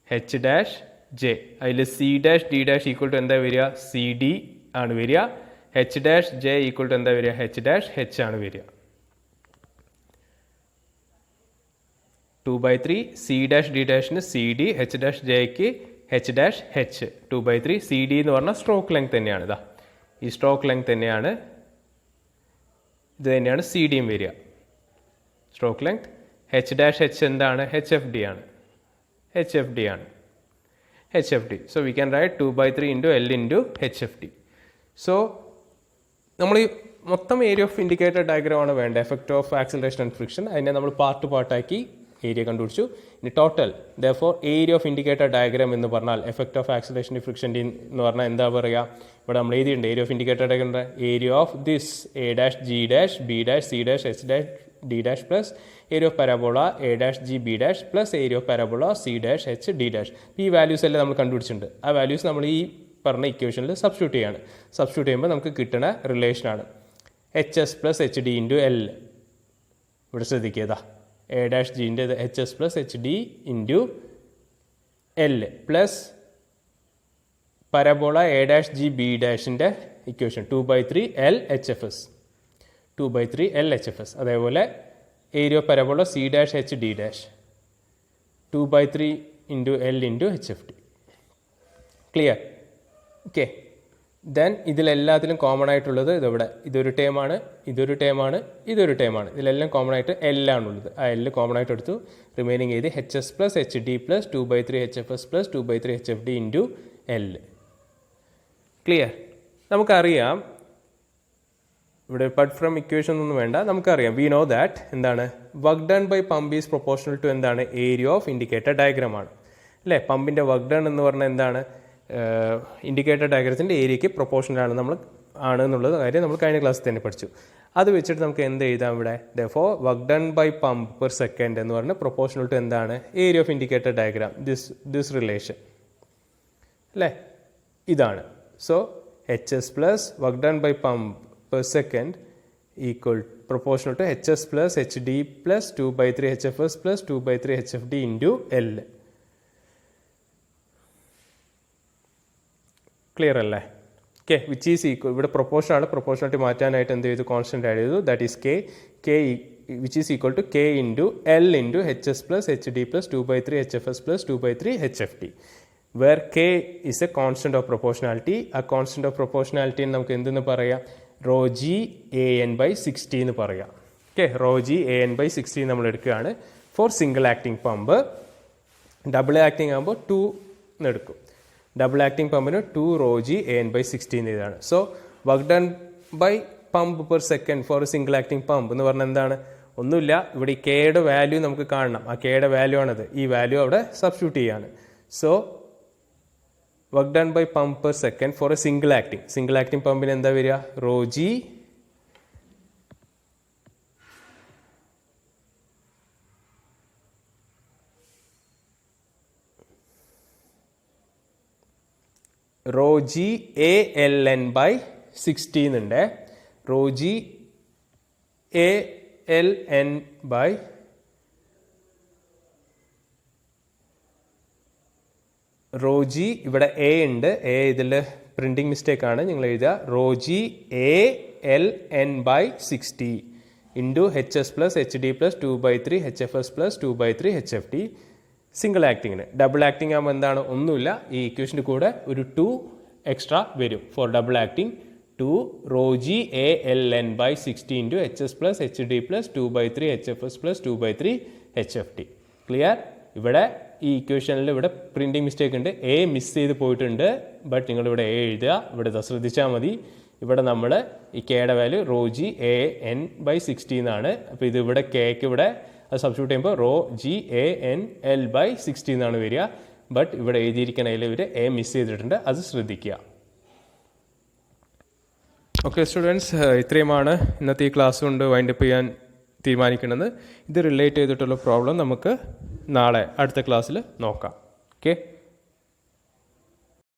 H dash J. അതിൽ C dash D dash equal to എന്താ വരിക? സി ഡി ആണ് വരിക. H dash J equal to എന്താ വരിക? എച്ച് ഡാഷ് എച്ച് ആണ് വരിക. 2/3 സി ഡാഷ് ഡി ഡാഷിന് സി ഡി, എച്ച് ഡാഷ് ജെക്ക് H dash H. 2/3 C D എന്ന് പറഞ്ഞാൽ സ്ട്രോക്ക് ലെങ്ത് തന്നെയാണ്. ഇതാ ഈ സ്ട്രോക്ക് ലെങ്ത് തന്നെയാണ്, ഇത് തന്നെയാണ് സി ഡിയും വരിക, stroke length. H dash H എന്താണ്? എച്ച് എഫ് ഡി ആണ്, എച്ച് എഫ് ഡി ആണ്, H F D. So we can write 2/3 into L into H F D. So നമ്മൾ ഈ മൊത്തം ഏരിയ ഓഫ് ഇൻഡിക്കേറ്റർ ഡയഗ്രാമാണ് വേണ്ടത്, effect of acceleration and friction. അതിനെ നമ്മൾ പാർട്ടാക്കി ഏരിയ കണ്ടുപിടിച്ചു. ഇനി total therefore area of indicator diagram എന്ന് പറഞ്ഞാൽ എഫക്റ്റ് ഓഫ് ആക്സിലറേഷൻ ഫ്രിക്ഷൻ എന്ന് പറഞ്ഞാൽ എന്താ പറയുക? ഇവിടെ നമ്മൾ എഴുതിയിട്ടുണ്ട് ഏരിയ ഓഫ് ഇൻഡിക്കേറ്റർ ഡയഗ്രാമിൻ്റെ area of this A dash G dash B dash C dash H dash D dash plus area of parabola A dash G B dash plus area of parabola C dash H D dash. ഈ വാല്യൂസ് എല്ലാം നമ്മൾ കണ്ടുപിടിച്ചിട്ടുണ്ട്. ആ വാല്യൂസ് നമ്മൾ ഈ പറഞ്ഞ ഇക്വേഷനിൽ സബ്സ്റ്റിറ്റ്യൂട്ട് ചെയ്യാണ്. സബ്സ്റ്റിറ്റ്യൂട്ട് ചെയ്യുമ്പോൾ നമുക്ക് കിട്ടുന്ന റിലേഷനാണ് H S plus H D into L. ഇവിടെ ശ്രദ്ധിക്കുക, എ ഡാഷ് ജിൻ്റെ H S plus H D into L plus parabola A dash G B ഡാഷിൻ്റെ equation 2/3 L H F S, 2/3 L H F S. അതേപോലെ area of parabola C dash H D dash 2/3 into L into H F D. Clear? Okay. Then ഇതിലെല്ലാത്തിലും കോമൺ ആയിട്ടുള്ളത് ഇതിവിടെ ഇതൊരു ടേമാണ്, ഇതൊരു ടേമാണ്, ഇതൊരു ടേമാണ്. ഇതിലെല്ലാം കോമൺ ആയിട്ട് എല്ലാണുള്ളത്. ആ എല്ല് കോമൺ ആയിട്ട് എടുത്തു. റിമൈനിങ് ചെയ്ത് H S plus H D plus 2/3 H F S plus 2/3 H F D into L. Clear? നമുക്കറിയാം ഇവിടെ ബട്ട് ഫ്രം ഇക്വേഷൻ ഒന്നും വേണ്ട, നമുക്കറിയാം വി നോ ദാറ്റ് എന്താണ് work done by pump is proportional to എന്താണ് ഏരിയ ഓഫ് ഇൻഡിക്കേറ്റർ ഡയഗ്രാം ആണ് അല്ലേ. പമ്പിൻ്റെ വർക്ക് ഡൺ എന്ന് പറഞ്ഞാൽ എന്താണ് ഇൻഡിക്കേറ്റർ ഡയഗ്രത്തിൻ്റെ ഏരിയയ്ക്ക് പ്രൊപ്പോർഷണലാണ് നമ്മൾ ആണ് എന്നുള്ളത് കാര്യം നമ്മൾ കഴിഞ്ഞ ക്ലാസ്സിൽ തന്നെ പഠിച്ചു. അത് വെച്ചിട്ട് നമുക്ക് എന്ത് എഴുതാം ഇവിടെ? Therefore work done by pump per second എന്ന് പറഞ്ഞാൽ പ്രൊപ്പോർഷണൽ ടു എന്താണ് area of indicator diagram, this relation അല്ലേ, ഇതാണ്. So H S plus work done by pump per second equal proportional to hs plus hd plus 2/3 hfs plus 2/3 hfd into l. Clear അല്ലേ? ഓക്കെ. വിച്ച് ഈസ് ഈക്വൽ, ഇവിടെ പ്രൊപ്പോർഷൻ ആണ്, പ്രൊപ്പോർഷനായിട്ട് മാറ്റാനായിട്ട് എന്ത് ചെയ്തു? കോൺസ്റ്റന്റ് ആഡ് ചെയ്തു. That is K which is equal to K into L into H S plus H D plus 2/3 hfs plus 2/3 hfd, where k is a constant of proportionality. ആ കോൺസ്റ്റന്റ് ഓഫ് പ്രൊപ്പോർഷനാലിറ്റി നമുക്ക് എന്തെന്ന് പറയാം? Rho G A N by 60 എന്ന് പറയാം. Okay. Rho G A N by 60 നമ്മൾ എടുക്കുകയാണ് for single acting pump. Double acting ആകുമ്പോൾ 2 എന്ന് എടുക്കും. ഡബിൾ ആക്ടിംഗ് പമ്പിന് 2 rho G A N by 60 ഇതാണ്. So work done by pump per second for single acting pump എന്ന് പറഞ്ഞാൽ എന്താണ്? ഒന്നുമില്ല, ഇവിടെ ഈ കെയുടെ വാല്യൂ നമുക്ക് കാണണം. ആ കെയുടെ വാല്യൂ ആണത്. ഈ വാല്യൂ അവിടെ സബ്സ്റ്റിറ്റ്യൂട്ട് ചെയ്യാണ്. So work done by pump per second for a single acting പമ്പിന് എന്താ വരിക? Rho G A L N by 60 എന്നുണ്ട്. Rho G A L N by rho G ഇവിടെ എ ഉണ്ട്, എ ഇതിൽ പ്രിന്റിംഗ് മിസ്റ്റേക്ക് ആണ്, നിങ്ങൾ എഴുതുക rho G A L N by 60 into H S plus H D plus 2/3 H F S plus 2/3 H F D single ആക്ടിങ്ങിന്. ഡബിൾ ആക്ടിങ് ആകുമ്പോൾ എന്താണ്? ഒന്നുമില്ല, ഈ ഇക്വേഷൻ്റെ കൂടെ ഒരു 2 എക്സ്ട്രാ വരും for double acting. 2 rho G A L N by 60 into H S plus H D plus 2/3 H F S plus 2/3 H F D. Clear? ഇവിടെ ഈ ഇക്വേഷനിൽ ഇവിടെ പ്രിന്റിംഗ് മിസ്റ്റേക്ക് ഉണ്ട്, എ മിസ് ചെയ്ത് പോയിട്ടുണ്ട്. ബട്ട് നിങ്ങളിവിടെ എ എഴുതുക, ഇവിടെ ശ്രദ്ധിച്ചാൽ മതി. ഇവിടെ നമ്മൾ ഈ കെയുടെ value rho G A N by 60 എന്നാണ്. അപ്പോൾ ഇത് ഇവിടെ കെക്ക് ഇവിടെ അത് സബ്സ്റ്റിറ്റ്യൂട്ട് ചെയ്യുമ്പോൾ rho G A N L by 60 എന്നാണ് വരിക. ബട്ട് ഇവിടെ എഴുതിയിരിക്കണതിൽ ഇവർ എ മിസ് ചെയ്തിട്ടുണ്ട്, അത് ശ്രദ്ധിക്കുക. ഓക്കെ സ്റ്റുഡൻസ്, ഇത്രയുമാണ് ഇന്നത്തെ ഈ ക്ലാസ് കൊണ്ട് വൈൻഡപ്പ് ചെയ്യാൻ തീരുമാനിക്കുന്നത്. ഇത് റിലേറ്റ് ചെയ്തിട്ടുള്ള പ്രോബ്ലം നമുക്ക് നാളെ അടുത്ത ക്ലാസ്സിൽ നോക്കാം. ഓക്കെ.